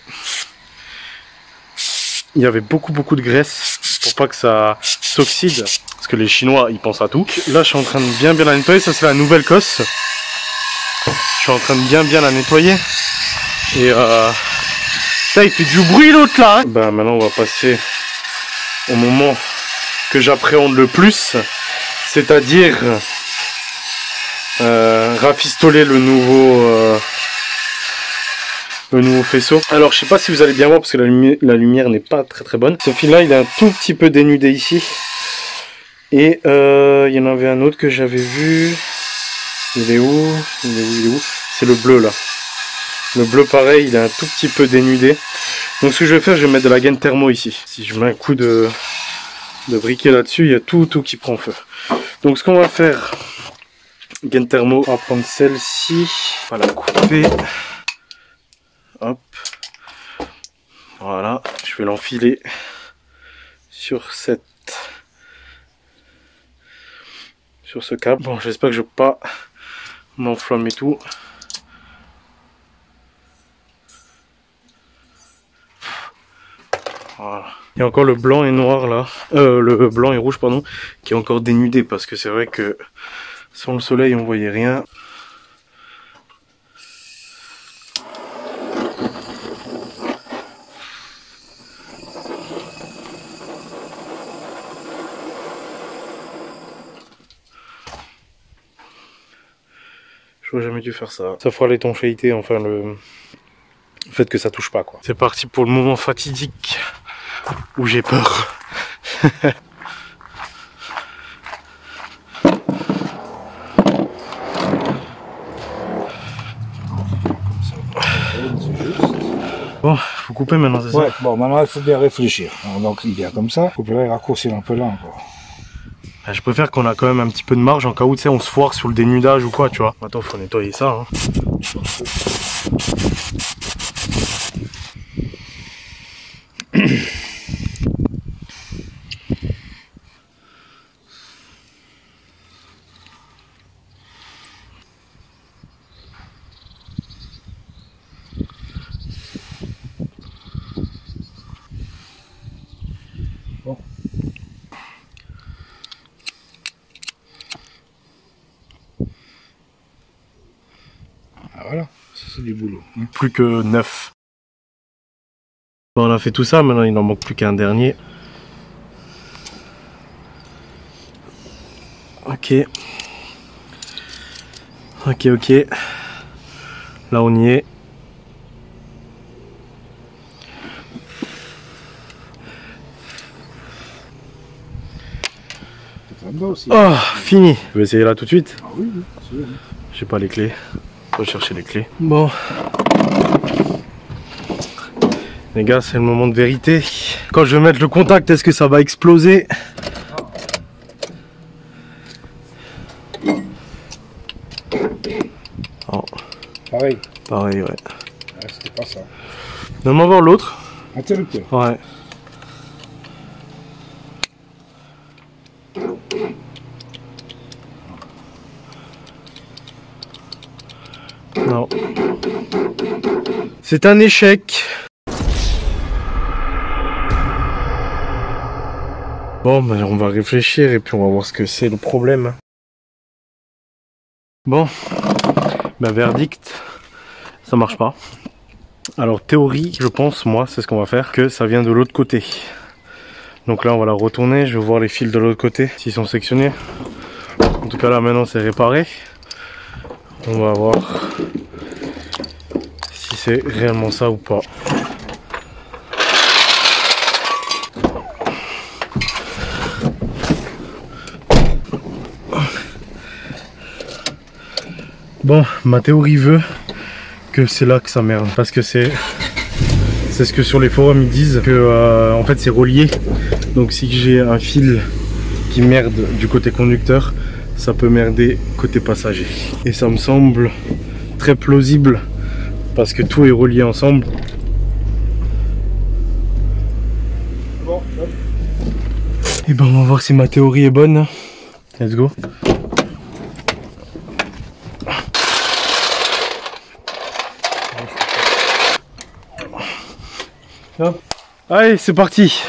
Il y avait beaucoup de graisse pour pas que ça s'oxyde. Parce que les Chinois, ils pensent à tout. Là, je suis en train de bien la nettoyer. Ça, c'est la nouvelle cosse. Je suis en train de bien la nettoyer. Et Putain, il fait du bruit l'autre là. Bah maintenant on va passer au moment que j'appréhende le plus, c'est-à-dire rafistoler le nouveau faisceau. Alors je sais pas si vous allez bien voir parce que la lumière n'est pas très bonne. Ce fil là il est un tout petit peu dénudé ici. Et il y en avait un autre que j'avais vu. Il est où? C'est le bleu là. Le bleu pareil, il est un tout petit peu dénudé. Donc ce que je vais faire, je vais mettre de la gaine thermo ici. Si je mets un coup de briquet là-dessus, il y a tout qui prend feu. Donc ce qu'on va faire, gaine thermo, on va prendre celle-ci, on va la couper. Hop. Voilà, je vais l'enfiler sur ce câble. Bon, j'espère que je ne vais pas m'enflammer tout. Voilà. Il y a encore le blanc et noir là, le blanc et rouge pardon, qui est encore dénudé parce que c'est vrai que sans le soleil on voyait rien. J'aurais jamais dû faire ça. Ça fera l'étanchéité, enfin le fait que ça touche pas quoi. C'est parti pour le moment fatidique où j'ai peur. Bon, faut couper maintenant, c'est ça?
Ouais, bon, maintenant il faut bien réfléchir. Donc il vient comme ça, faut bien raccourcir un peu là encore.
Je préfère qu'on a quand même un petit peu de marge en cas où tu sais on se foire sur le dénudage ou quoi, tu vois. Attends, faut nettoyer ça. Hein.
Bon. Ah voilà, ça c'est du boulot. Hein.
Plus que 9. Bon, on a fait tout ça, maintenant il n'en manque plus qu'un dernier. Ok. Là on y est.
Aussi.
Oh, fini. Je vais essayer là tout de suite.
Ah oui, oui.
J'ai pas les clés. Faut chercher les clés. Bon. Les gars, c'est le moment de vérité. Quand je vais mettre le contact, est-ce que ça va exploser? Oh.
Pareil.
Pareil, ouais.
Ah, c'était pas ça.
Donne-moi voir l'autre.
Interrupteur.
Ouais. Non. C'est un échec. Bon, ben on va réfléchir et puis on va voir ce que c'est le problème. Bon, ben verdict, ça marche pas. Alors théorie, je pense, moi, c'est ce qu'on va faire, que ça vient de l'autre côté. Donc là, on va la retourner, je vais voir les fils de l'autre côté, s'ils sont sectionnés. En tout cas là, maintenant, c'est réparé. On va voir si c'est réellement ça ou pas. Bon, ma théorie veut que c'est là que ça merde, parce que c'est ce que sur les forums ils disent, que en fait c'est relié. Donc si j'ai un fil qui merde du côté conducteur, ça peut merder côté passager. Et ça me semble très plausible parce que tout est relié ensemble.
Bon,
Et ben on va voir si ma théorie est bonne. Let's go. Hop. Allez, c'est parti.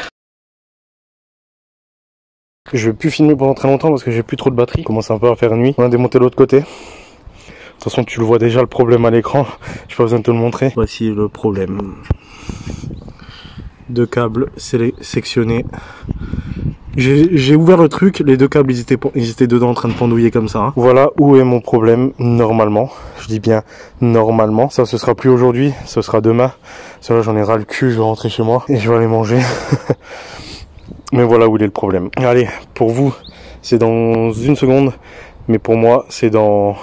Je vais plus filmer pendant très longtemps parce que j'ai plus trop de batterie. Il commence un peu à faire nuit. On va démonter l'autre côté. toute façon, tu le vois déjà le problème à l'écran. J'ai pas besoin de te le montrer. Voici le problème. Deux câbles sectionnés. J'ai ouvert le truc, les deux câbles ils étaient dedans en train de pendouiller comme ça. Hein. Voilà où est mon problème normalement. Je dis bien normalement. Ça ce sera plus aujourd'hui, ce sera demain. Ça là j'en ai ras le cul, je vais rentrer chez moi et je vais aller manger. Mais voilà où il est le problème. Allez, pour vous c'est dans une seconde, mais pour moi c'est dans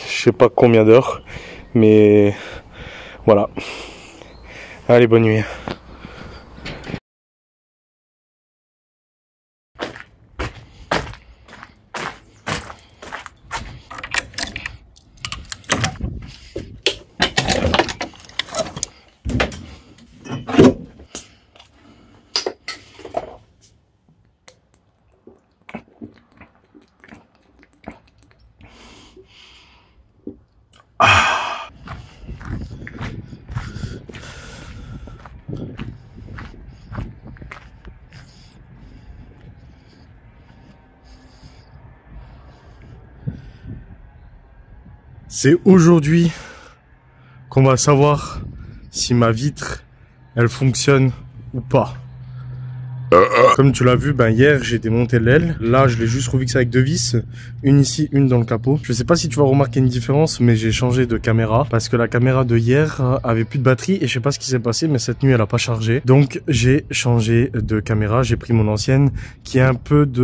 je sais pas combien d'heures. Mais voilà. Allez, bonne nuit. C'est aujourd'hui qu'on va savoir si ma vitre, elle fonctionne ou pas. Comme tu l'as vu, hier j'ai démonté l'aile. Là, je l'ai juste refixé avec deux vis. Une ici, une dans le capot. Je sais pas si tu vas remarquer une différence, mais j'ai changé de caméra. Parce que la caméra de hier avait plus de batterie. Et je sais pas ce qui s'est passé, mais cette nuit, elle a pas chargé. Donc, j'ai changé de caméra. J'ai pris mon ancienne, qui est un peu de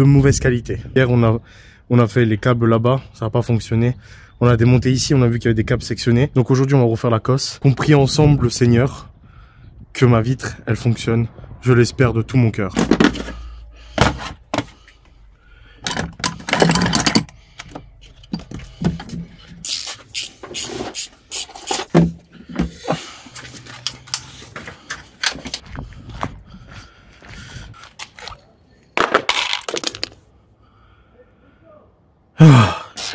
mauvaise qualité. Hier, on a fait les câbles là-bas, ça n'a pas fonctionné. On a démonté ici, on a vu qu'il y avait des câbles sectionnés. Donc aujourd'hui, on va refaire la cosse. On prie ensemble le Seigneur que ma vitre, elle fonctionne. Je l'espère de tout mon cœur.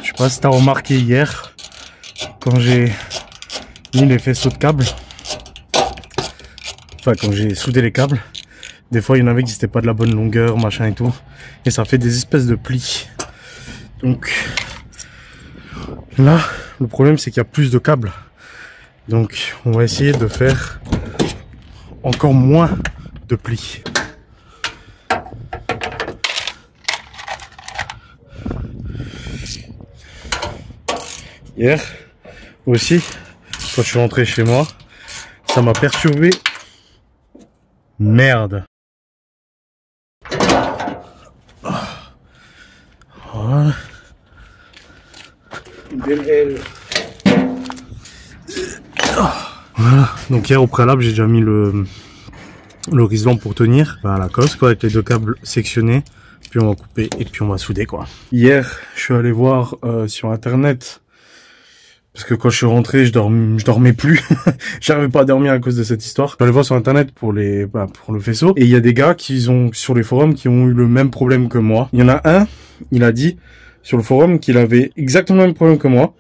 Je sais pas si t'as remarqué hier, quand j'ai mis les faisceaux de câbles, enfin quand j'ai soudé les câbles, des fois il y en avait qui n'étaient pas de la bonne longueur, machin et tout, et ça fait des espèces de plis. Donc là, le problème c'est qu'il y a plus de câbles, donc on va essayer de faire encore moins de plis. Hier aussi, quand je suis rentré chez moi, ça m'a perturbé. Merde. Voilà. Voilà. Donc hier au préalable, j'ai déjà mis le riselant pour tenir la cosse quoi, avec les deux câbles sectionnés. Puis on va couper et puis on va souder quoi. Hier, je suis allé voir sur internet. Parce que quand je suis rentré, je dormais plus. J'arrivais pas à dormir à cause de cette histoire. Je suis allé voir sur internet pour le faisceau. Et il y a des gars sur les forums qui ont eu le même problème que moi. Il y en a un, il a dit sur le forum qu'il avait exactement le même problème que moi.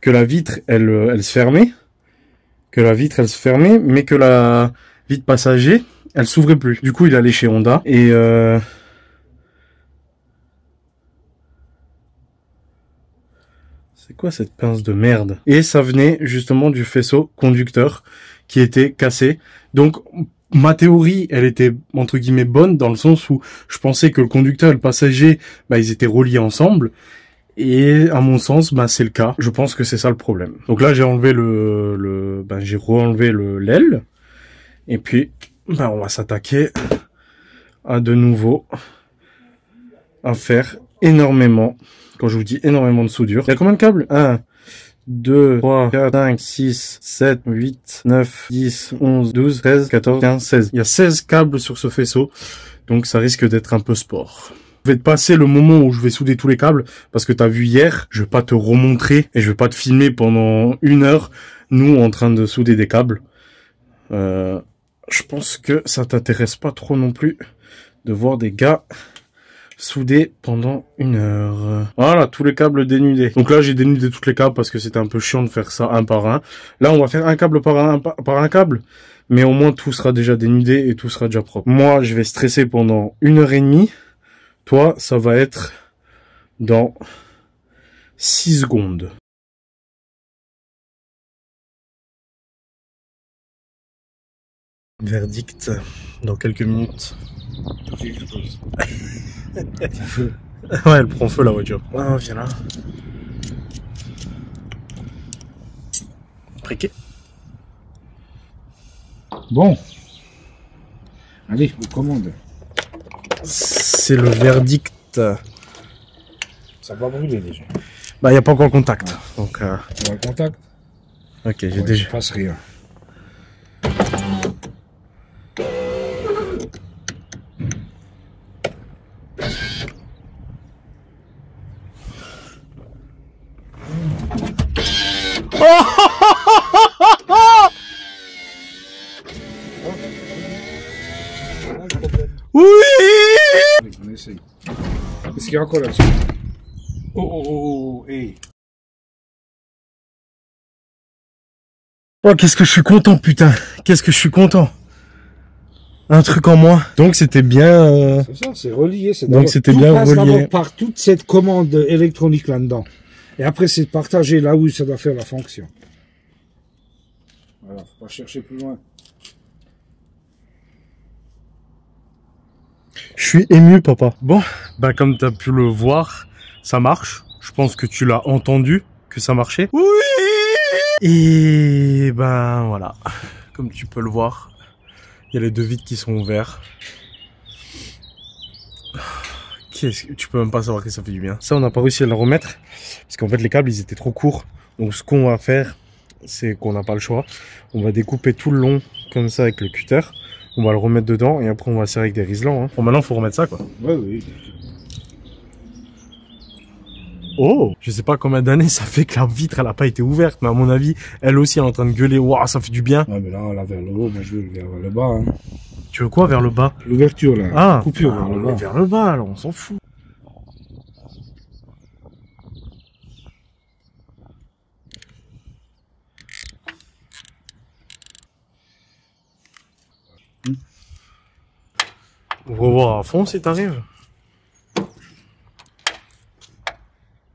Que la vitre, elle se fermait. Mais que la vitre passager, elle s'ouvrait plus. Du coup, il est allé chez Honda. Et c'est quoi cette pince de merde? Et ça venait justement du faisceau conducteur qui était cassé. Donc ma théorie, elle était entre guillemets bonne dans le sens où je pensais que le conducteur et le passager, ils étaient reliés ensemble. Et à mon sens, c'est le cas. Je pense que c'est ça le problème. Donc là, j'ai enlevé j'ai re-enlevé l'aile. Et puis, on va s'attaquer à de nouveau à faire énormément. Quand je vous dis énormément de soudure. Il y a combien de câbles? 1, 2, 3, 4, 5, 6, 7, 8, 9, 10, 11, 12, 13, 14, 15, 16. Il y a 16 câbles sur ce faisceau. Donc ça risque d'être un peu sport. Je vais te passer le moment où je vais souder tous les câbles. Parce que tu as vu hier, je vais pas te remontrer. Et je vais pas te filmer pendant 1 heure. Nous en train de souder des câbles. Je pense que ça t'intéresse pas trop non plus. De voir des gars soudé pendant 1 heure. Voilà, tous les câbles dénudés. Donc là, j'ai dénudé tous les câbles parce que c'était un peu chiant de faire ça un par un. Là, on va faire un câble par un câble. Mais au moins, tout sera déjà dénudé et tout sera déjà propre. Moi, je vais stresser pendant 1h30. Toi, ça va être dans 6 secondes. Verdict dans quelques minutes. Ouais, elle prend feu la voiture. Ah, viens là. Briquet.
Bon. Allez, on commande.
C'est le verdict.
Ça va brûler déjà.
Bah, il n'y a pas encore le contact. Donc,
On va le contact.
ok, j'ai
Ouais,
déjà.
il passe rien.
Oui!
On essaye. Qu'est-ce qu'il y a encore là-dessus? Oh, hey.
Oh, qu'est-ce que je suis content, putain. Qu'est-ce que je suis content. Un truc en moins. Donc, c'était bien...
C'est ça, c'est relié.
Donc, c'était bien
passe
relié.
d'abord par toute cette commande électronique là-dedans. Et après, c'est de partager là où ça doit faire la fonction. Voilà, faut pas chercher plus loin.
Je suis ému, papa. Bon, bah comme tu as pu le voir, ça marche. Je pense que tu l'as entendu, que ça marchait. Oui! Et ben voilà, comme tu peux le voir, il y a les deux vitres qui sont ouverts. Tu peux même pas savoir que ça fait du bien. Ça, on n'a pas réussi à le remettre, parce qu'en fait les câbles, ils étaient trop courts. Donc ce qu'on va faire, c'est qu'on n'a pas le choix. On va découper tout le long, comme ça, avec le cutter. On va le remettre dedans et après on va serrer avec des riselants. Hein. Bon, maintenant faut remettre ça quoi.
Ouais, oui.
Oh, je sais pas combien d'années ça fait que la vitre elle a pas été ouverte, mais à mon avis, elle aussi elle est en train de gueuler. Waouh, ça fait du bien.
Ouais, mais là, on l'a vers le haut, moi je veux vers le bas. Hein.
Tu veux quoi vers le bas?
L'ouverture là.
Ah,
Coupure vers le
on
bas.
est vers le bas alors, on s'en fout. On va voir à fond si t'arrives.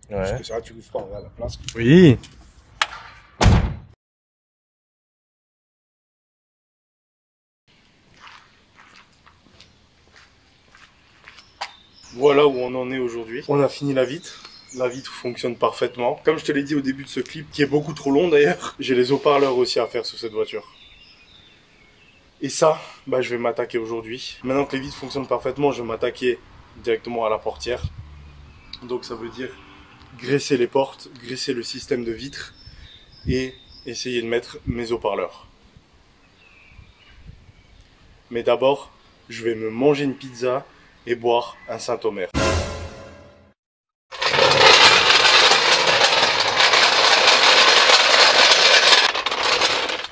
Parce
Ouais.
que ça, tu ouvres pas, regarde la place.
Oui. Voilà où on en est aujourd'hui. On a fini la vitre. La vitre fonctionne parfaitement. Comme je te l'ai dit au début de ce clip, qui est beaucoup trop long d'ailleurs, j'ai les haut-parleurs aussi à faire sur cette voiture. Et ça, bah, je vais m'attaquer aujourd'hui. Maintenant que les vitres fonctionnent parfaitement, je vais m'attaquer directement à la portière. Donc ça veut dire graisser les portes, graisser le système de vitres et essayer de mettre mes haut-parleurs. Mais d'abord, je vais me manger une pizza et boire un Saint-Omer.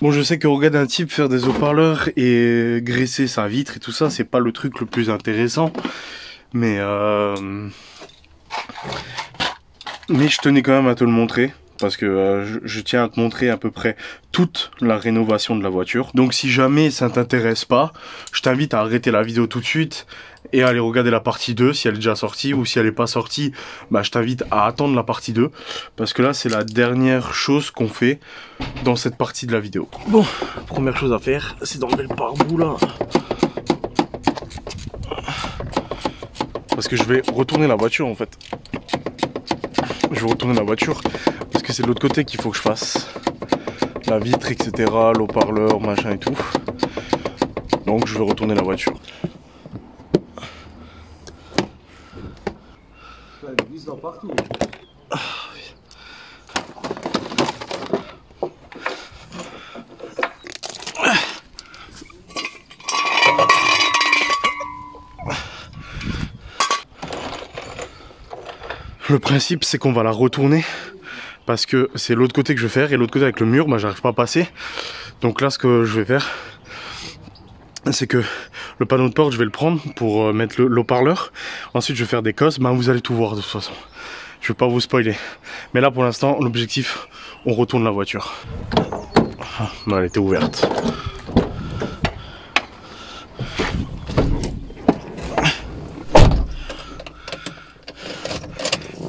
Bon, je sais que regarder un type faire des haut-parleurs et graisser sa vitre et tout ça, c'est pas le truc le plus intéressant. Mais je tenais quand même à te le montrer. Parce que je tiens à te montrer à peu près toute la rénovation de la voiture. Donc si jamais ça ne t'intéresse pas, je t'invite à arrêter la vidéo tout de suite et à aller regarder la partie 2 si elle est déjà sortie, ou si elle n'est pas sortie, bah je t'invite à attendre la partie 2 parce que là c'est la dernière chose qu'on fait dans cette partie de la vidéo. Bon, première chose à faire, c'est d'enlever le pare-boue là. Parce que je vais retourner la voiture en fait. Je vais retourner la voiture parce que c'est de l'autre côté qu'il faut que je fasse. La vitre, etc., l'haut-parleur, machin et tout. Donc je vais retourner la voiture.
Elle glisse dans partout.
Le principe, c'est qu'on va la retourner parce que c'est l'autre côté que je vais faire, et l'autre côté avec le mur, bah, j'arrive pas à passer. Donc là, ce que je vais faire, c'est que le panneau de porte, je vais le prendre pour mettre l'haut-parleur. Ensuite, je vais faire des cosses. Bah, vous allez tout voir de toute façon. Je vais pas vous spoiler. Mais là, pour l'instant, l'objectif, on retourne la voiture. Ah, bah, elle était ouverte.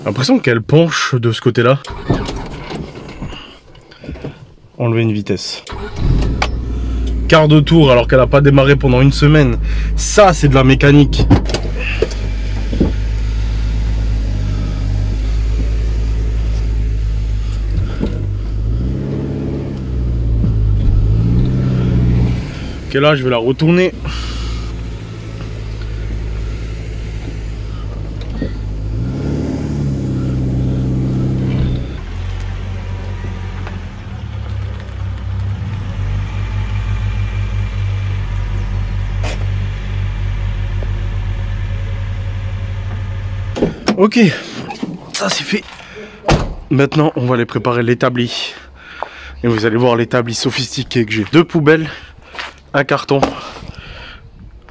L'impression qu'elle penche de ce côté-là. Enlever une vitesse. Quart de tour alors qu'elle n'a pas démarré pendant une semaine. Ça, c'est de la mécanique. Ok, là, je vais la retourner. Ok, ça c'est fait. Maintenant, on va aller préparer l'établi. Et vous allez voir l'établi sophistiqué que j'ai. 2 poubelles, un carton.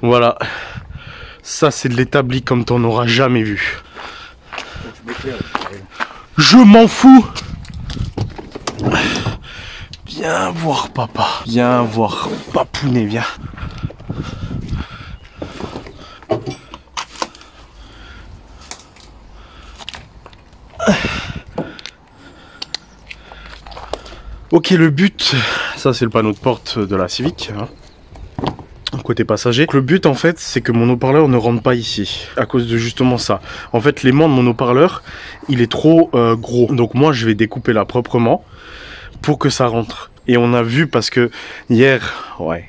Voilà. Ça, c'est de l'établi comme t'en auras jamais vu. Je m'en fous. Viens voir papa. Viens voir papounet, viens. Ok, le but, ça c'est le panneau de porte de la Civic, hein, côté passager. Le but en fait, c'est que mon haut-parleur ne rentre pas ici, à cause de justement ça. En fait, l'aimant de mon haut-parleur, il est trop gros. Donc moi, je vais découper là proprement pour que ça rentre. Et on a vu, parce que hier, ouais,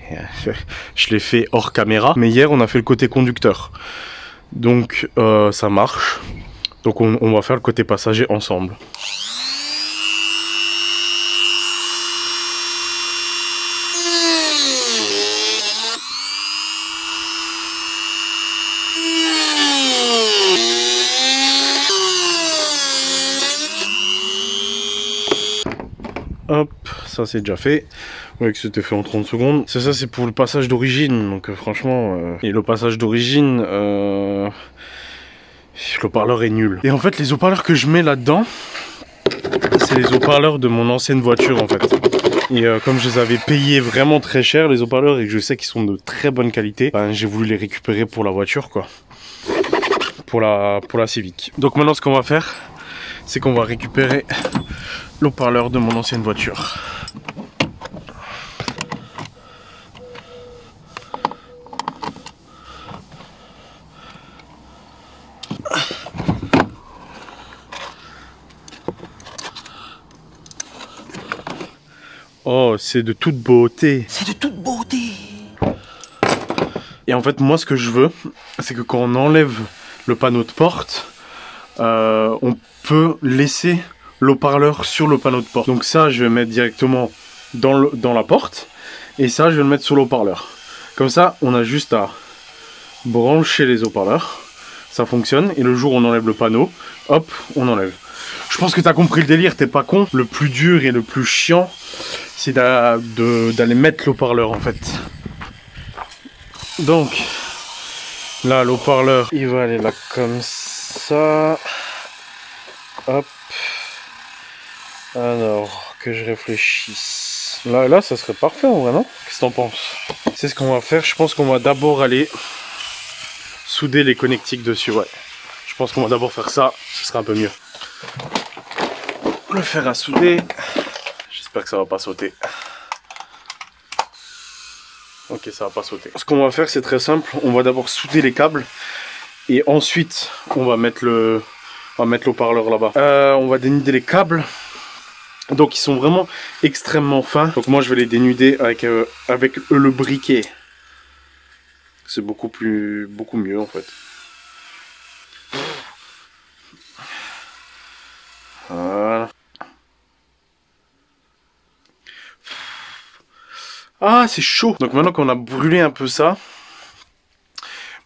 je l'ai fait hors caméra, mais hier on a fait le côté conducteur. Donc ça marche. Donc on va faire le côté passager ensemble. Hop, ça c'est déjà fait. Ouais, que c'était fait en 30 secondes. Ça c'est pour le passage d'origine. Donc franchement, et le passage d'origine, le haut-parleur est nul. Et en fait, les haut-parleurs que je mets là-dedans, c'est les haut-parleurs de mon ancienne voiture en fait. Et comme je les avais payés vraiment très cher, les haut-parleurs, et que je sais qu'ils sont de très bonne qualité, ben, j'ai voulu les récupérer pour la voiture, quoi. Pour la Civic. Donc maintenant, ce qu'on va faire, c'est qu'on va récupérer le haut-parleur de mon ancienne voiture. Oh, c'est de toute beauté.
C'est de toute beauté.
Et en fait, moi, ce que je veux, c'est que quand on enlève le panneau de porte, on peut laisser l'haut-parleur sur le panneau de porte. Donc ça, je vais mettre directement dans la porte. Et ça, je vais le mettre sur l'haut-parleur. Comme ça, on a juste à brancher les haut-parleurs. Ça fonctionne. Et le jour où on enlève le panneau, hop, on enlève. Je pense que tu as compris le délire, t'es pas con. Le plus dur et le plus chiant, c'est d'aller mettre l'haut-parleur en fait. Donc, là, l'haut-parleur, il va aller là comme ça. Hop. Alors, que je réfléchisse. Là, ça serait parfait en vrai, non? Qu'est-ce que t'en penses? C'est ce qu'on va faire. Je pense qu'on va d'abord aller souder les connectiques dessus, ouais. Je pense qu'on va d'abord faire ça, ce sera un peu mieux. Le fer à souder. J'espère que ça va pas sauter. Ok, ça va pas sauter. Ce qu'on va faire, c'est très simple. On va d'abord souder les câbles. Et ensuite, on va mettre le haut-parleur là-bas. On va dénuder les câbles. Donc, ils sont vraiment extrêmement fins. Donc, moi, je vais les dénuder avec le briquet. C'est beaucoup mieux, en fait. Voilà. Ah, c'est chaud. Donc maintenant qu'on a brûlé un peu ça,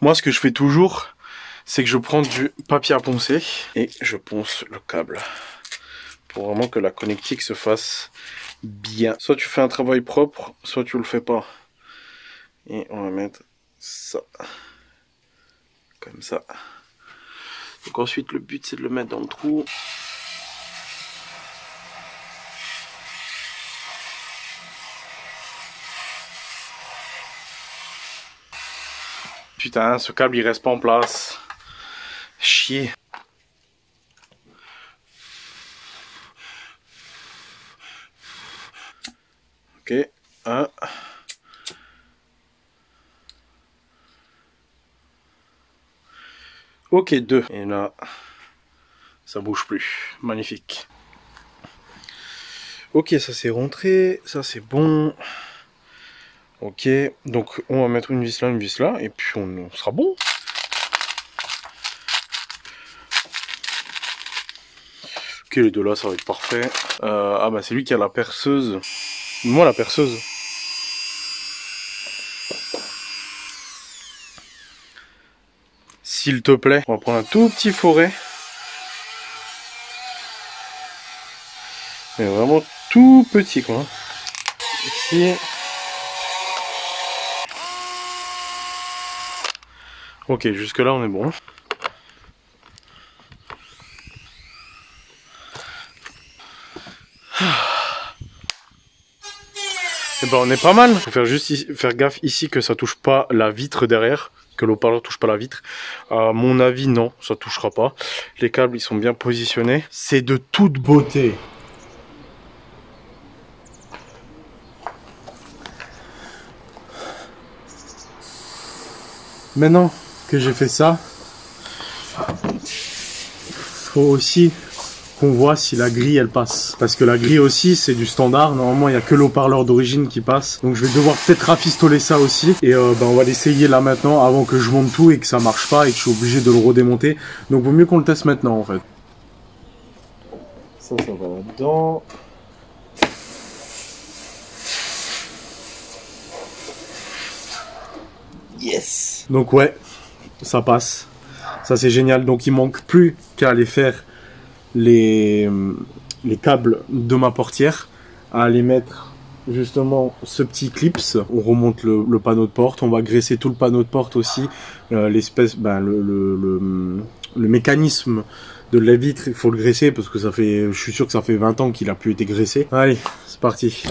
moi ce que je fais toujours, c'est que je prends du papier à poncer et je ponce le câble. Pour vraiment que la connectique se fasse bien. Soit tu fais un travail propre, soit tu le fais pas. Et on va mettre ça. Comme ça. Donc ensuite le but c'est de le mettre dans le trou. Putain, ce câble il reste pas en place. Chier. Ok, 1. Ok, 2. Et là, ça bouge plus. Magnifique. Ok, ça c'est rentré, ça c'est bon. Ok, donc on va mettre une vis là, et puis on sera bon. Ok, les deux là, ça va être parfait. Ah bah c'est lui qui a la perceuse. Moi la perceuse. S'il te plaît, on va prendre un tout petit forêt. Mais vraiment tout petit quoi. Ici. Ok, jusque là on est bon. Et ben on est pas mal. Faut faire juste faire gaffe ici que ça touche pas la vitre derrière, que l'eau-parleur touche pas la vitre. À mon avis non, ça touchera pas. Les câbles ils sont bien positionnés. C'est de toute beauté. Maintenant que j'ai fait ça, faut aussi qu'on voit si la grille elle passe. Parce que la grille aussi c'est du standard, normalement il n'y a que l'eau-parleur d'origine qui passe. Donc je vais devoir peut-être rafistoler ça aussi. Et on va l'essayer là maintenant avant que je monte tout et que ça marche pas et que je suis obligé de le redémonter. Donc vaut mieux qu'on le teste maintenant en fait. Ça va là-dedans. Yes. Donc ouais, ça passe. Ça c'est génial. Donc il manque plus qu'à aller faire les câbles de ma portière, à aller mettre justement ce petit clips. On remonte le panneau de porte, on va graisser tout le panneau de porte aussi, l'espèce, le mécanisme de la vitre, il faut le graisser parce que ça fait, je suis sûr que ça fait 20 ans qu'il a pu été graissé. Allez, c'est parti.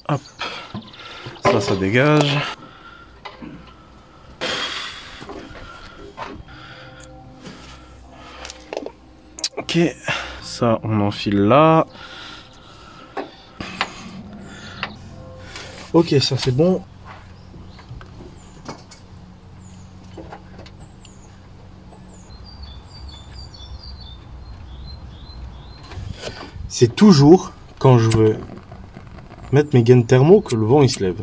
Hop, ça dégage. Ok, ça on enfile là. Ok, ça c'est bon. C'est toujours quand je veux mettre mes gaines thermo que le vent il se lève.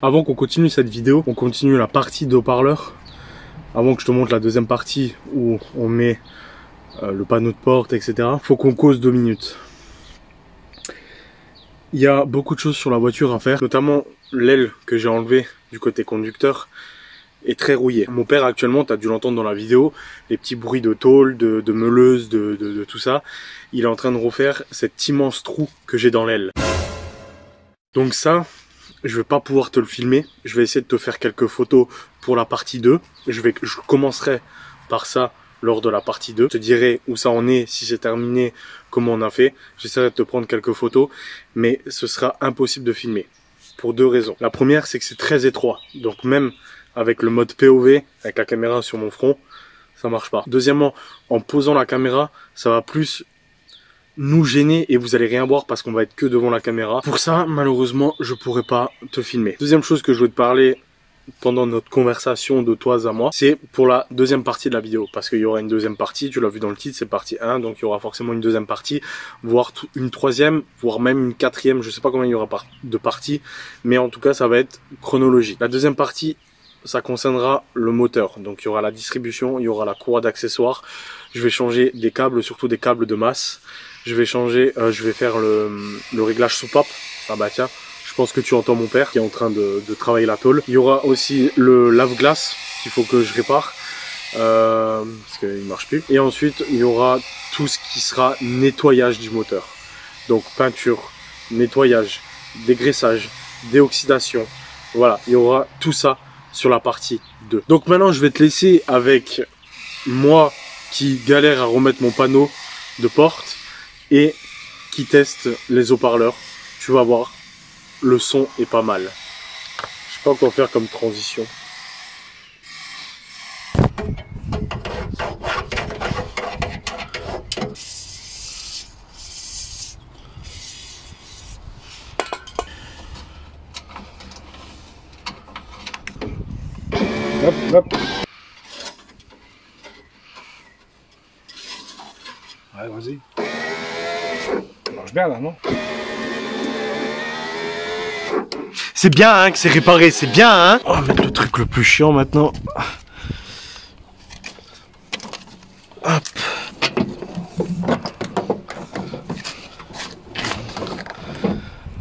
Avant qu'on continue cette vidéo, on continue la partie de haut-parleur. Avant que je te montre la deuxième partie où on met le panneau de porte, etc. Faut qu'on cause 2 minutes. Il y a beaucoup de choses sur la voiture à faire, notamment l'aile que j'ai enlevée du côté conducteur est très rouillée. Mon père actuellement, tu as dû l'entendre dans la vidéo, les petits bruits de tôle, de meuleuse, de tout ça. Il est en train de refaire cet immense trou que j'ai dans l'aile. Donc ça, je vais pas pouvoir te le filmer. Je vais essayer de te faire quelques photos pour la partie 2. Je commencerai par ça lors de la partie 2. Je te dirai où ça en est, si c'est terminé, comment on a fait. J'essaierai de te prendre quelques photos, mais ce sera impossible de filmer. Pour 2 raisons. La première, c'est que c'est très étroit. Donc même avec le mode POV, avec la caméra sur mon front, ça marche pas. Deuxièmement, en posant la caméra, ça va plus nous gêner et vous allez rien voir parce qu'on va être que devant la caméra. Pour ça, malheureusement, je pourrais pas te filmer. Deuxième chose que je veux te parler pendant notre conversation de toi à moi, c'est pour la deuxième partie de la vidéo, parce qu'il y aura une deuxième partie, tu l'as vu dans le titre, c'est partie 1, donc il y aura forcément une deuxième partie, voire une troisième, voire même une quatrième, je sais pas combien il y aura de parties, mais en tout cas ça va être chronologique. La deuxième partie, ça concernera le moteur, donc il y aura la distribution, il y aura la courroie d'accessoires, je vais changer des câbles, surtout des câbles de masse, je vais faire le réglage soupape, ah bah tiens, je pense que tu entends mon père qui est en train de travailler la tôle. Il y aura aussi le lave-glace qu'il faut que je répare parce qu'il ne marche plus. Et ensuite, il y aura tout ce qui sera nettoyage du moteur. Donc peinture, nettoyage, dégraissage, déoxydation. Voilà, il y aura tout ça sur la partie 2. Donc maintenant, je vais te laisser avec moi qui galère à remettre mon panneau de porte et qui teste les haut-parleurs. Tu vas voir. le son est pas mal. Je sais pas quoi faire comme transition.
Hop, hop. Ouais, vas-y. Ça marche bien là, non?
C'est bien hein, que c'est réparé, c'est bien hein. On va mettre le truc le plus chiant maintenant. Hop.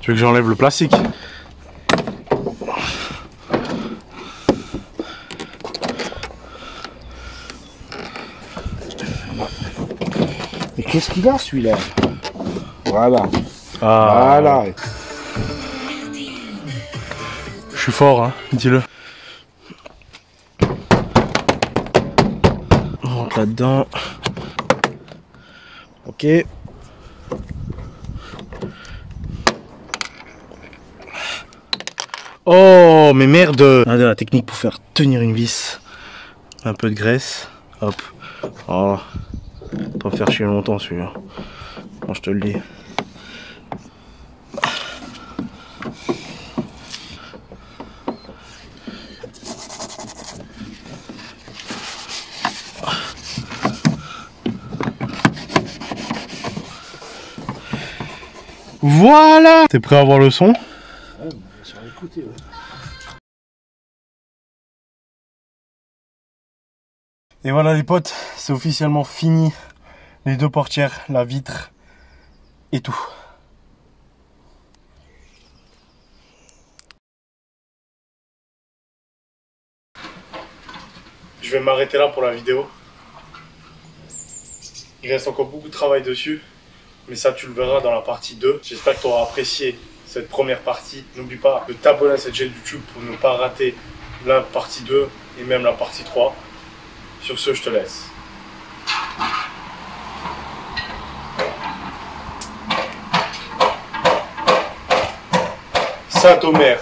Tu veux que j'enlève le plastique?
Mais qu'est-ce qu'il a celui-là? Voilà.
Ah.
Voilà.
Je suis fort hein, dis-le. On rentre là-dedans. Ok. Oh mais merde. Regardez la technique pour faire tenir une vis. Un peu de graisse. Hop. Voilà. Pas me faire chier longtemps celui-là. Bon, je te le dis. Voilà. T'es prêt à voir le son?
Ouais, ça va écouter, ouais.
Et voilà les potes, c'est officiellement fini. Les deux portières, la vitre et tout. Je vais m'arrêter là pour la vidéo. Il reste encore beaucoup de travail dessus. Mais ça tu le verras dans la partie 2. J'espère que tu auras apprécié cette première partie. N'oublie pas de t'abonner à cette chaîne YouTube pour ne pas rater la partie 2 et même la partie 3. Sur ce, je te laisse. Saint-Omer.